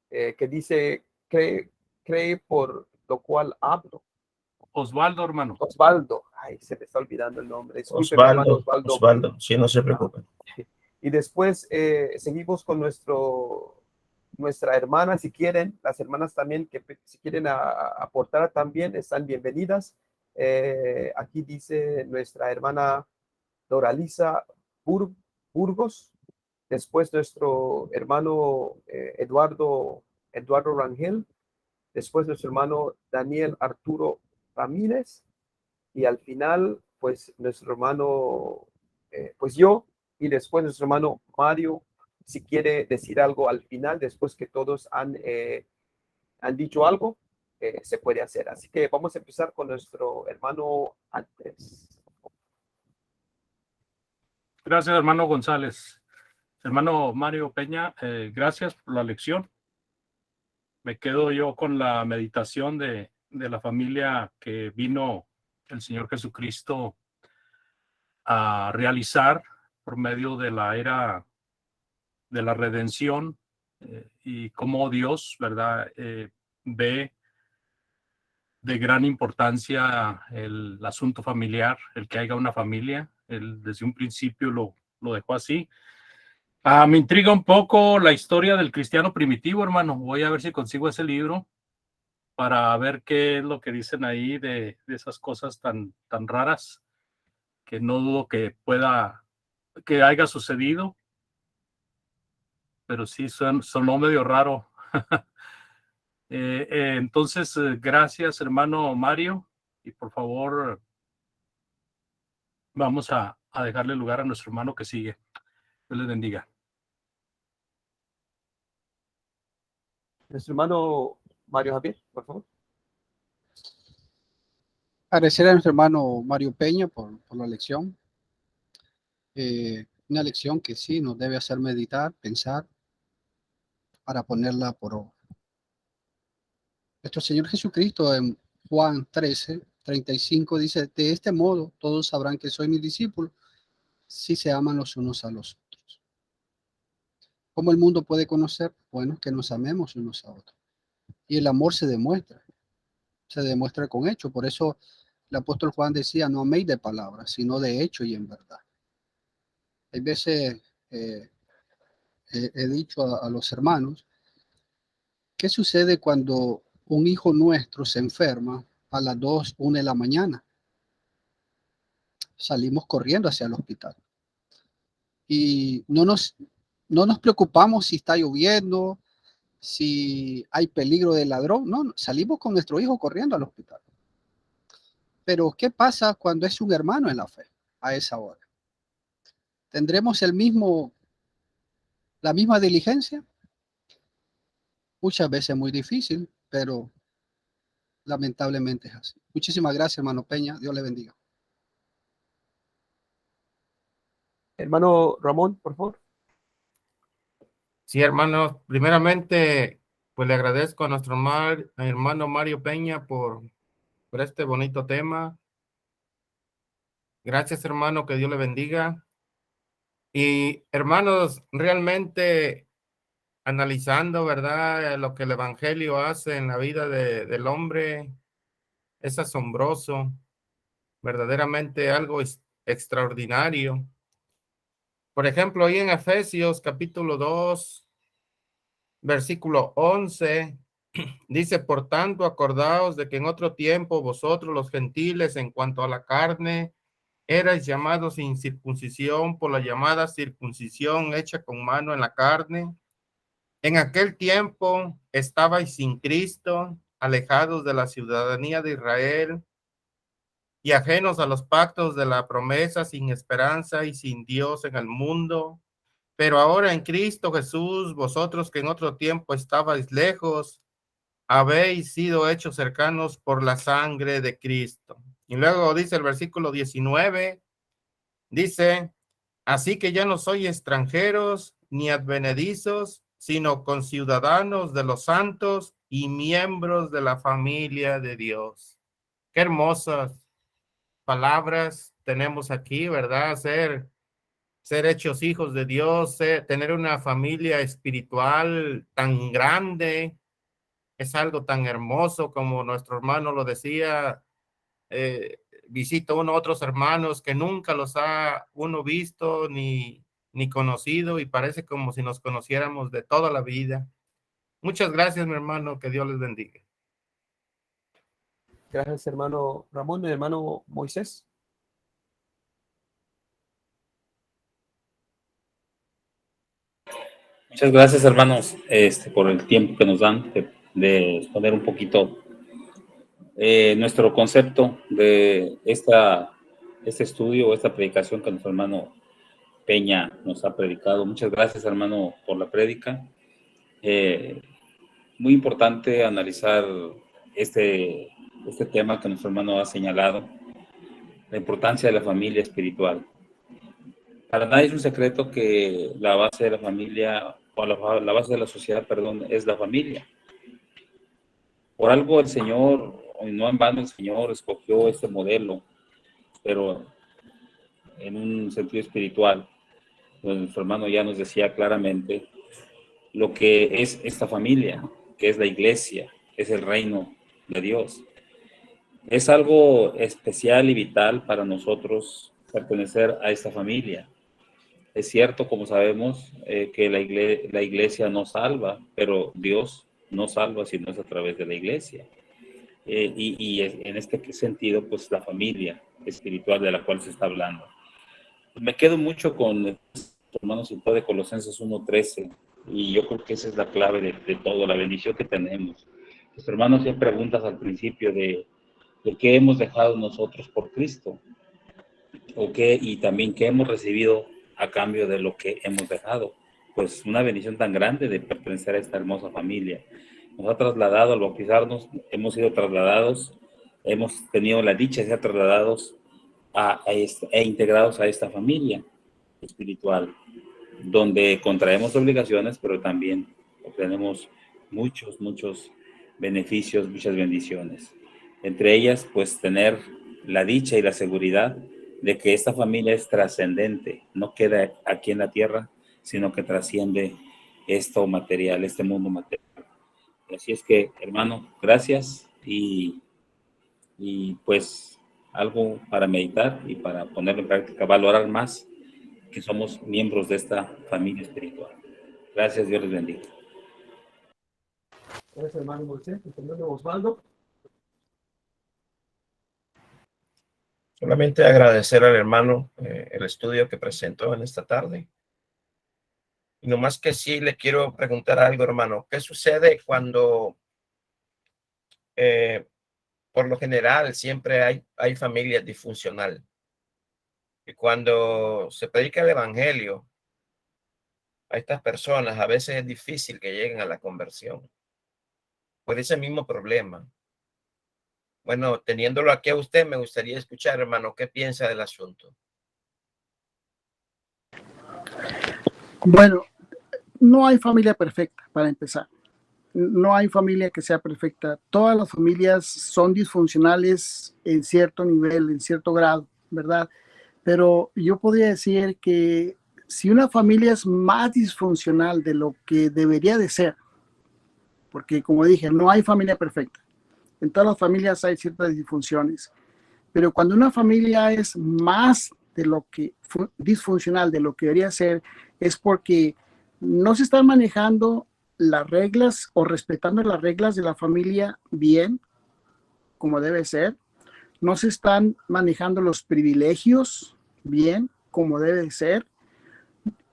A: que dice, cree por lo cual hablo.
E: Osvaldo, hermano.
A: Osvaldo, ay, se me está olvidando el nombre. Disculpe, hermano Osvaldo.
E: Osvaldo, sí, no se preocupen.
A: Y después seguimos con nuestra hermana, si quieren, las hermanas también, que si quieren aportar también, están bienvenidas. Aquí dice nuestra hermana Doralisa Burgos, después nuestro hermano Eduardo Rangel, después nuestro hermano Daniel Arturo Ramírez, y al final, pues nuestro hermano, pues yo, y después nuestro hermano Mario, si quiere decir algo al final, después que todos han dicho algo, se puede hacer. Así que vamos a empezar con nuestro hermano Andrés.
E: Gracias, hermano González. Hermano Mario Peña, gracias por la lección. Me quedo yo con la meditación de la familia que vino el Señor Jesucristo a realizar por medio de la era de la redención, y cómo Dios, ¿verdad? Ve de gran importancia el asunto familiar, el que haya una familia. Él desde un principio lo dejó así. Me intriga un poco la historia del cristiano primitivo, hermano. Voy a ver si consigo ese libro para ver qué es lo que dicen ahí de esas cosas tan raras, que no dudo que haya sucedido, pero sí sonó medio raro. Entonces, gracias, hermano Mario, y por favor, vamos a dejarle lugar a nuestro hermano que sigue. Dios les bendiga.
A: Nuestro hermano Mario Javier, por favor.
D: Agradecer a nuestro hermano Mario Peña por la lección. Una lección que sí nos debe hacer meditar, pensar, para ponerla por obra. Nuestro Señor Jesucristo en Juan 13:35 dice: de este modo todos sabrán que soy mi discípulo, si se aman los unos a los otros. ¿Cómo el mundo puede conocer? Bueno, que nos amemos unos a otros. Y el amor se demuestra con hecho. Por eso el apóstol Juan decía: no améis de palabras, sino de hecho y en verdad. Hay veces he dicho a los hermanos: ¿qué sucede cuando un hijo nuestro se enferma a las 2, 1 de la mañana? Salimos corriendo hacia el hospital. Y no nos preocupamos si está lloviendo, si hay peligro de ladrón. No, salimos con nuestro hijo corriendo al hospital. Pero ¿qué pasa cuando es un hermano en la fe a esa hora? ¿Tendremos la misma diligencia? Muchas veces muy difícil, pero lamentablemente es así. Muchísimas gracias, hermano Peña. Dios le bendiga.
A: Hermano Ramón, por favor.
C: Sí, hermanos, primeramente, pues le agradezco a nuestro hermano Mario Peña por este bonito tema. Gracias, hermano, que Dios le bendiga. Y hermanos, realmente analizando, ¿verdad? Lo que el Evangelio hace en la vida del hombre es asombroso, verdaderamente algo extraordinario. Por ejemplo, ahí en Efesios capítulo 2, versículo 11, dice: por tanto, acordaos de que en otro tiempo vosotros los gentiles, en cuanto a la carne, erais llamados sin circuncisión por la llamada circuncisión hecha con mano en la carne. En aquel tiempo estabais sin Cristo, alejados de la ciudadanía de Israel y ajenos a los pactos de la promesa, sin esperanza y sin Dios en el mundo. Pero ahora en Cristo Jesús, vosotros que en otro tiempo estabais lejos, habéis sido hechos cercanos por la sangre de Cristo. Y luego dice el versículo 19, dice: así que ya no sois extranjeros ni advenedizos, sino conciudadanos de los santos y miembros de la familia de Dios. Qué hermosas palabras tenemos aquí, ¿verdad? Ser hechos hijos de Dios, tener una familia espiritual tan grande, es algo tan hermoso, como nuestro hermano lo decía. Visita uno a otros hermanos que nunca los ha uno visto ni conocido, y parece como si nos conociéramos de toda la vida. Muchas gracias, mi hermano, que Dios les bendiga.
A: Gracias, hermano Ramón. Hermano Moisés.
F: Muchas gracias, hermanos, por el tiempo que nos dan de exponer un poquito nuestro concepto de este estudio, esta predicación que nuestro hermano Peña nos ha predicado. Muchas gracias, hermano, por la prédica. Muy importante analizar este tema que nuestro hermano ha señalado, la importancia de la familia espiritual. Para nadie es un secreto que la base de la familia, o la base de la sociedad, perdón, es la familia. Por algo el Señor, no en vano el Señor escogió este modelo, pero en un sentido espiritual, pues nuestro hermano ya nos decía claramente lo que es esta familia, que es la iglesia, es el reino de Dios. Es algo especial y vital para nosotros pertenecer a esta familia. Es cierto, como sabemos, que la iglesia no salva, pero Dios no salva si no es a través de la iglesia. Y en este sentido, pues la familia espiritual de la cual se está hablando. Me quedo mucho con el hermano citó de Colosenses 1:13, y yo creo que esa es la clave de todo, la bendición que tenemos. Los hermanos hacían preguntas al principio de qué hemos dejado nosotros por Cristo, y también qué hemos recibido a cambio de lo que hemos dejado. Pues una bendición tan grande de pertenecer a esta hermosa familia. Nos ha trasladado al bautizarnos, hemos sido trasladados, hemos tenido la dicha de ser trasladados e integrados a esta familia espiritual, donde contraemos obligaciones, pero también obtenemos muchos beneficios, muchas bendiciones. Entre ellas, pues tener la dicha y la seguridad de que esta familia es trascendente, no queda aquí en la tierra, sino que trasciende esto material, este mundo material. Así es que, hermano, gracias y pues algo para meditar y para ponerlo en práctica, valorar más que somos miembros de esta familia espiritual. Gracias, Dios les bendiga.
A: Gracias, hermano Moisés, hermano Osvaldo.
G: Solamente agradecer al hermano el estudio que presentó en esta tarde. Y nomás que sí le quiero preguntar algo, hermano. ¿Qué sucede cuando, por lo general, siempre hay familias disfuncionales? Y cuando se predica el evangelio a estas personas, a veces es difícil que lleguen a la conversión por ese mismo problema. Bueno, teniéndolo aquí a usted, me gustaría escuchar, hermano, ¿qué piensa del asunto?
B: Bueno, no hay familia perfecta, para empezar. No hay familia que sea perfecta. Todas las familias son disfuncionales en cierto nivel, en cierto grado, ¿verdad? Pero yo podría decir que si una familia es más disfuncional de lo que debería de ser, porque como dije, no hay familia perfecta. En todas las familias hay ciertas disfunciones, pero cuando una familia es más de lo que disfuncional de lo que debería ser, es porque no se están manejando las reglas o respetando las reglas de la familia bien, como debe ser. No se están manejando los privilegios bien, como debe ser.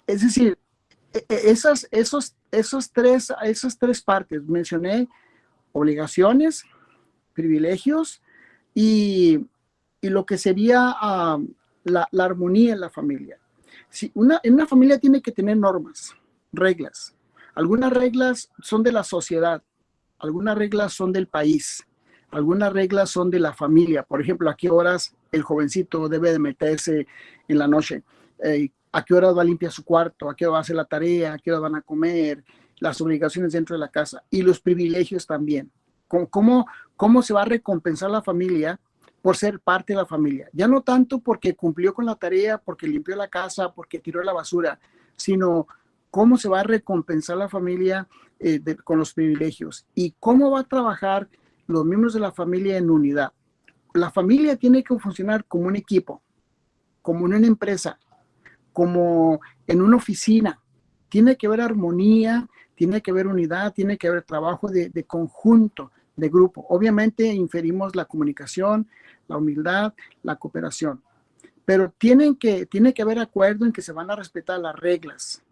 B: Es decir, esas tres partes mencioné: obligaciones, privilegios y lo que sería la armonía en la familia. Si en una familia tiene que tener normas, reglas. Algunas reglas son de la sociedad, algunas reglas son del país, algunas reglas son de la familia. Por ejemplo, a qué horas el jovencito debe de meterse en la noche, a qué horas va a limpiar su cuarto, a qué hora va a hacer la tarea, a qué hora van a comer, las obligaciones dentro de la casa y los privilegios también. ¿Cómo se va a recompensar la familia por ser parte de la familia? Ya no tanto porque cumplió con la tarea, porque limpió la casa, porque tiró la basura, sino cómo se va a recompensar la familia con los privilegios y cómo va a trabajar los miembros de la familia en unidad. La familia tiene que funcionar como un equipo, como en una empresa, como en una oficina. Tiene que haber armonía, tiene que haber unidad, tiene que haber trabajo de conjunto, de grupo. Obviamente inferimos la comunicación, la humildad, la cooperación, pero tiene que haber acuerdo en que se van a respetar las reglas.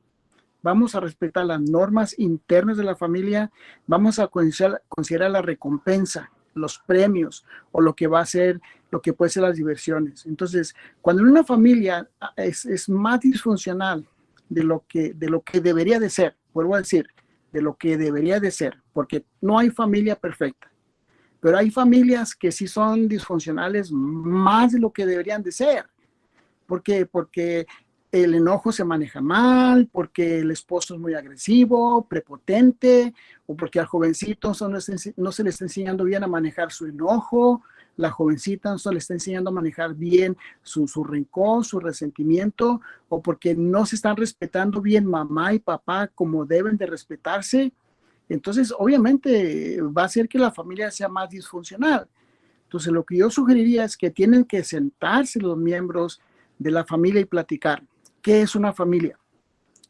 B: Vamos a respetar las normas internas de la familia, vamos a considerar la recompensa los premios o lo que va a ser, lo que puede ser las diversiones. Entonces, cuando en una familia es más disfuncional de lo que debería de ser, vuelvo a decir, de lo que debería de ser, porque no hay familia perfecta, pero hay familias que sí son disfuncionales más de lo que deberían de ser. ¿Por qué? Porque el enojo se maneja mal, porque el esposo es muy agresivo, prepotente, o porque al jovencito no se le está enseñando bien a manejar su enojo, la jovencita no se le está enseñando a manejar bien su rencor, su resentimiento, o porque no se están respetando bien mamá y papá como deben de respetarse. Entonces, obviamente, va a hacer que la familia sea más disfuncional. Entonces, lo que yo sugeriría es que tienen que sentarse los miembros de la familia y platicar. ¿Qué es una familia?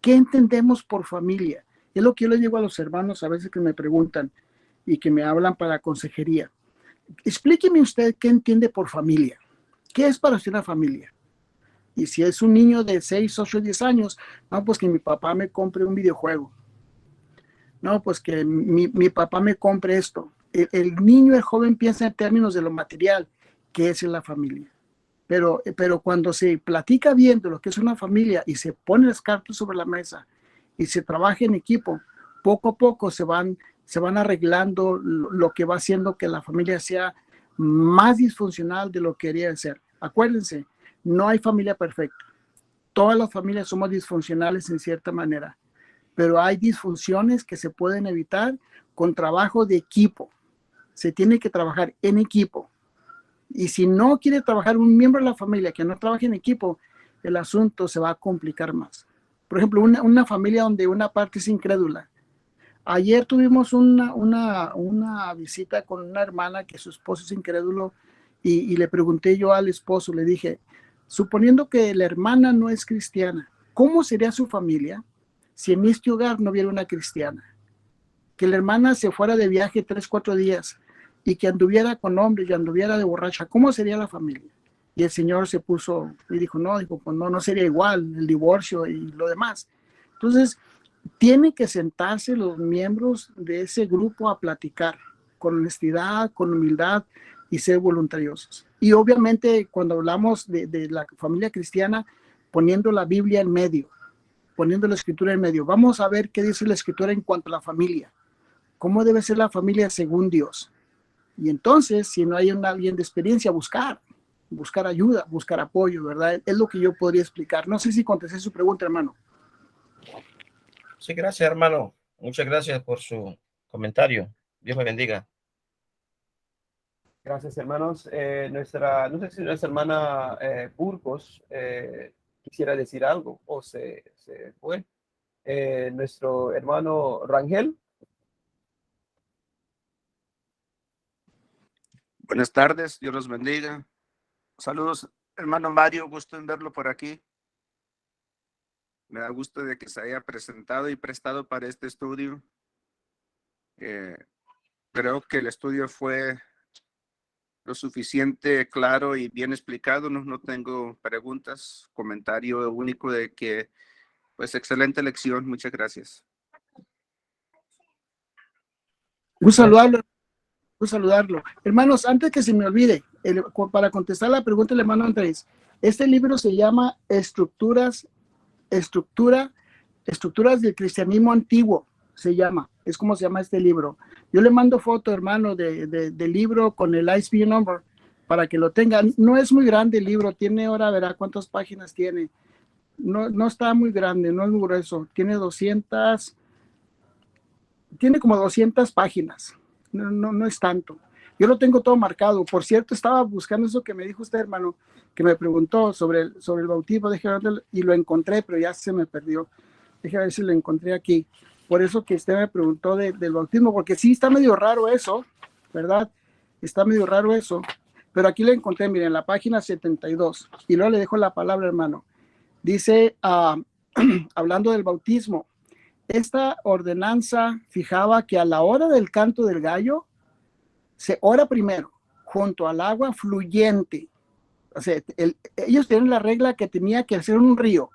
B: ¿Qué entendemos por familia? Es lo que yo les digo a los hermanos a veces que me preguntan y que me hablan para consejería. Explíqueme usted qué entiende por familia. ¿Qué es para usted una familia? Y si es un niño de 6, 8, 10 años, no, pues que mi papá me compre un videojuego. No, pues que mi papá me compre esto. El niño, el joven piensa en términos de lo material, que es en la familia. Pero cuando se platica bien de lo que es una familia y se ponen las cartas sobre la mesa y se trabaja en equipo, poco a poco se van arreglando lo que va haciendo que la familia sea más disfuncional de lo que debería ser. Acuérdense, no hay familia perfecta. Todas las familias somos disfuncionales en cierta manera, pero hay disfunciones que se pueden evitar con trabajo de equipo. Se tiene que trabajar en equipo. Y si no quiere trabajar un miembro de la familia que no trabaje en equipo, el asunto se va a complicar más. Por ejemplo, una familia donde una parte es incrédula. Ayer tuvimos una visita con una hermana que su esposo es incrédulo y le pregunté yo al esposo, le dije, suponiendo que la hermana no es cristiana, ¿cómo sería su familia si en este hogar no hubiera una cristiana? Que la hermana se fuera de viaje 3, 4 días y que anduviera con hombres y anduviera de borracha, ¿cómo sería la familia? Y el Señor se puso y dijo, pues no sería igual, el divorcio y lo demás. Entonces, tienen que sentarse los miembros de ese grupo a platicar con honestidad, con humildad y ser voluntariosos. Y obviamente cuando hablamos de la familia cristiana, poniendo la Biblia en medio, poniendo la escritura en medio. Vamos a ver qué dice la escritura en cuanto a la familia. ¿Cómo debe ser la familia según Dios? Y entonces, si no hay alguien de experiencia, buscar ayuda, buscar apoyo, ¿verdad? Es lo que yo podría explicar. No sé si contesté su pregunta, hermano.
G: Sí, gracias, hermano. Muchas gracias por su comentario. Dios me bendiga.
A: Gracias, hermanos. No sé si nuestra hermana Burgos quisiera decir algo o se fue. Nuestro hermano Rangel.
H: Buenas tardes, Dios los bendiga. Saludos, hermano Mario, gusto en verlo por aquí. Me da gusto de que se haya presentado y prestado para este estudio. Creo que el estudio fue lo suficiente claro y bien explicado. No tengo preguntas, comentario único de que, pues, excelente lección. Muchas gracias.
B: Un saludarlo. Hermanos, antes que se me olvide, para contestar la pregunta del hermano Andrés, este libro se llama Estructuras del Cristianismo Antiguo, es como se llama este libro. Yo le mando foto, hermano, del libro con el ISBN number para que lo tengan. No es muy grande el libro, tiene, ahora verá cuántas páginas tiene. No está muy grande, no es muy grueso, tiene como 200 páginas. No es tanto. Yo lo tengo todo marcado. Por cierto, estaba buscando eso que me dijo usted, hermano, que me preguntó sobre el bautismo y lo encontré, pero ya se me perdió. Déjame ver si lo encontré aquí. Por eso que usted me preguntó del bautismo, porque sí está medio raro eso, ¿verdad? Está medio raro eso. Pero aquí lo encontré, miren, en la página 72. Y luego le dejo la palabra, hermano. Dice, hablando del bautismo, esta ordenanza fijaba que a la hora del canto del gallo se ora primero junto al agua fluyente. O sea, ellos tienen la regla que tenía que ser un río.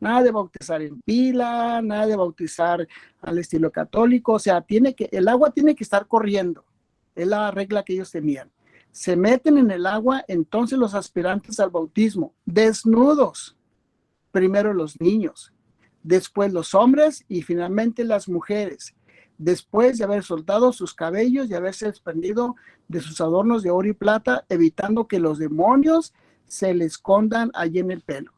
B: Nada de bautizar en pila, nada de bautizar al estilo católico. O sea, el agua tiene que estar corriendo. Es la regla que ellos tenían. Se meten en el agua, entonces los aspirantes al bautismo, desnudos, primero los niños, después los hombres y finalmente las mujeres, después de haber soltado sus cabellos y haberse desprendido de sus adornos de oro y plata, evitando que los demonios se les escondan allí en el pelo.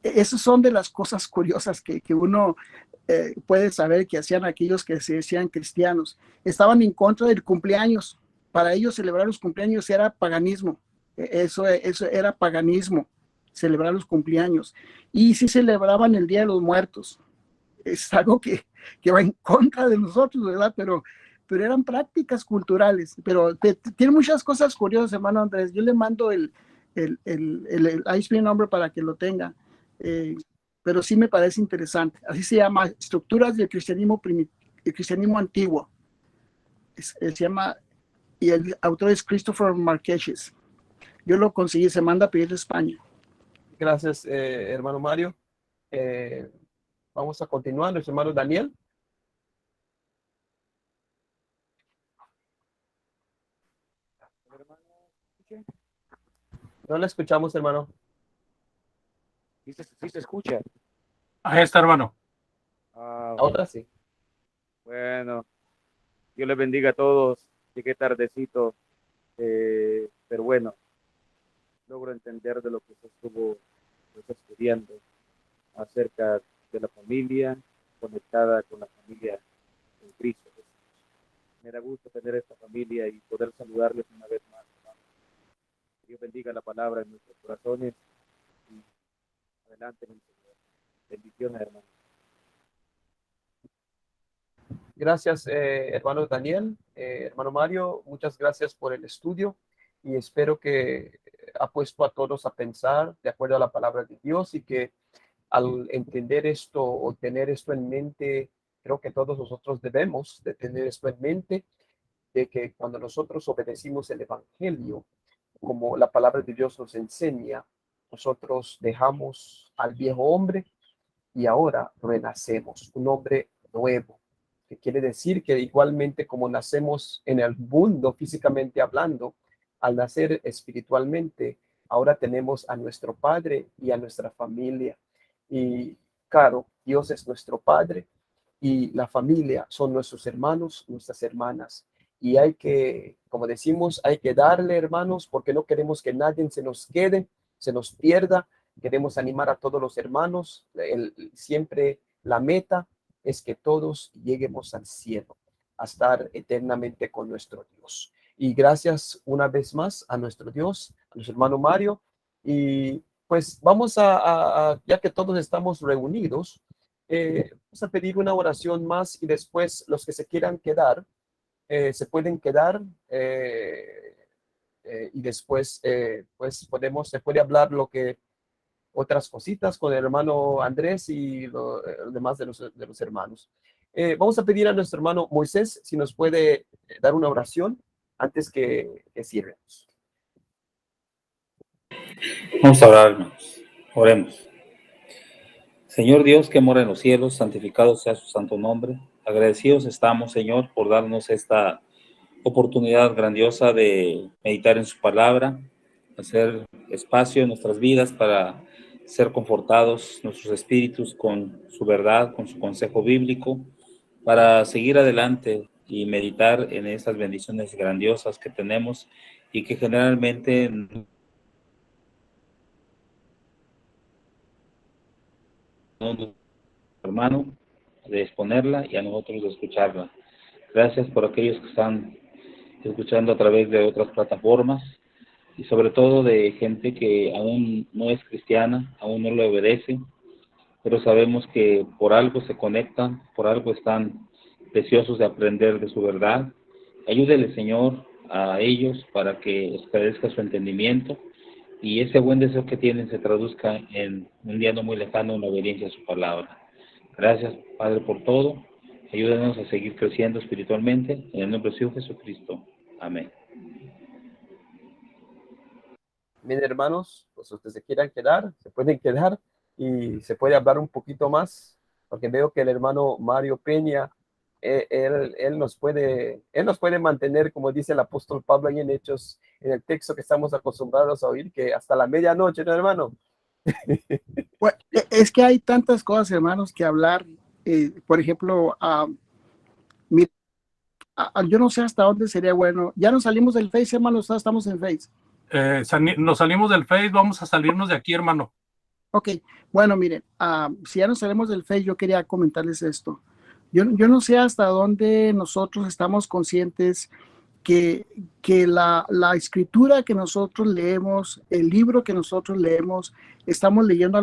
B: Esas son de las cosas curiosas que uno puede saber que hacían aquellos que se decían cristianos. Estaban en contra del cumpleaños. Para ellos celebrar los cumpleaños era paganismo. Eso era paganismo, celebrar los cumpleaños. Y sí celebraban el Día de los Muertos. Es algo que va en contra de nosotros, ¿verdad? Pero eran prácticas culturales. Pero tiene muchas cosas curiosas, hermano Andrés. Yo le mando el ISBN number para que lo tenga. Pero sí me parece interesante. Así se llama, Estructuras del Cristianismo, el Cristianismo Antiguo. Se llama, y el autor es Christopher Marqueches. Yo lo conseguí, se manda a pedir de España.
A: Gracias, hermano Mario. Vamos a continuar, nuestro hermano Daniel. No le escuchamos, hermano.
I: Sí se escucha.
E: Ahí está, hermano.
A: Ahora sí.
I: Bueno, Dios les bendiga a todos. Llegué tardecito, pero bueno, logro entender de lo que se estuvo estudiando acerca de la familia conectada con la familia en Cristo. Me da gusto tener esta familia y poder saludarles una vez más, hermano. Dios bendiga la palabra en nuestros corazones y adelante en el Señor. Bendiciones, hermano.
A: Gracias, hermano Daniel. Hermano Mario, muchas gracias por el estudio y espero que ha puesto a todos a pensar de acuerdo a la palabra de Dios y que al entender esto o tener esto en mente, creo que todos nosotros debemos de tener esto en mente, de que cuando nosotros obedecimos el Evangelio, como la palabra de Dios nos enseña, nosotros dejamos al viejo hombre y ahora renacemos, un hombre nuevo, que quiere decir que igualmente como nacemos en el mundo físicamente hablando, al nacer espiritualmente, ahora tenemos a nuestro Padre y a nuestra familia. Y claro, Dios es nuestro Padre y la familia son nuestros hermanos, nuestras hermanas. Y hay que, como decimos, hay que darle, hermanos, porque no queremos que nadie se nos quede, se nos pierda. Queremos animar a todos los hermanos. Siempre la meta es que todos lleguemos al cielo, a estar eternamente con nuestro Dios. Y gracias una vez más a nuestro Dios, a nuestro hermano Mario. Y pues vamos ya que todos estamos reunidos, vamos a pedir una oración más y después los que se quieran quedar, se pueden quedar y después pues se puede hablar otras cositas con el hermano Andrés y los demás de los hermanos. Vamos a pedir a nuestro hermano Moisés si nos puede dar una oración antes que cierremos.
F: Vamos a orar, hermanos. Oremos. Señor Dios que mora en los cielos, santificado sea su santo nombre. Agradecidos estamos, Señor, por darnos esta oportunidad grandiosa de meditar en su palabra, hacer espacio en nuestras vidas para ser confortados nuestros espíritus con su verdad, con su consejo bíblico, para seguir adelante y meditar en esas bendiciones grandiosas que tenemos y que generalmente hermano de exponerla y a nosotros de escucharla. Gracias por aquellos que están escuchando a través de otras plataformas y sobre todo de gente que aún no es cristiana, aún no le obedece, pero sabemos que por algo se conectan, por algo están deseosos de aprender de su verdad. Ayúdele, Señor, a ellos para que esclarezca su entendimiento y ese buen deseo que tienen se traduzca en un día no muy lejano en la obediencia a su palabra. Gracias, Padre, por todo. Ayúdanos a seguir creciendo espiritualmente. En el nombre de Jesús Jesucristo. Amén.
A: Bien, hermanos, pues ustedes se quieran quedar, se pueden quedar y se puede hablar un poquito más, porque veo que el hermano Mario Peña Él nos puede mantener, como dice el apóstol Pablo ahí en Hechos, en el texto que estamos acostumbrados a oír, que hasta la medianoche, ¿no, hermano?
B: Bueno, es que hay tantas cosas, hermanos, que hablar. Por ejemplo, yo no sé hasta dónde sería bueno. Ya nos salimos del Face, hermanos, estamos en Face.
E: Nos salimos del Face, vamos a salirnos de aquí, hermano.
B: Ok, bueno, miren, si ya nos salimos del Face, yo quería comentarles esto. Yo no sé hasta dónde nosotros estamos conscientes que la escritura que nosotros leemos, el libro que nosotros leemos, estamos leyendo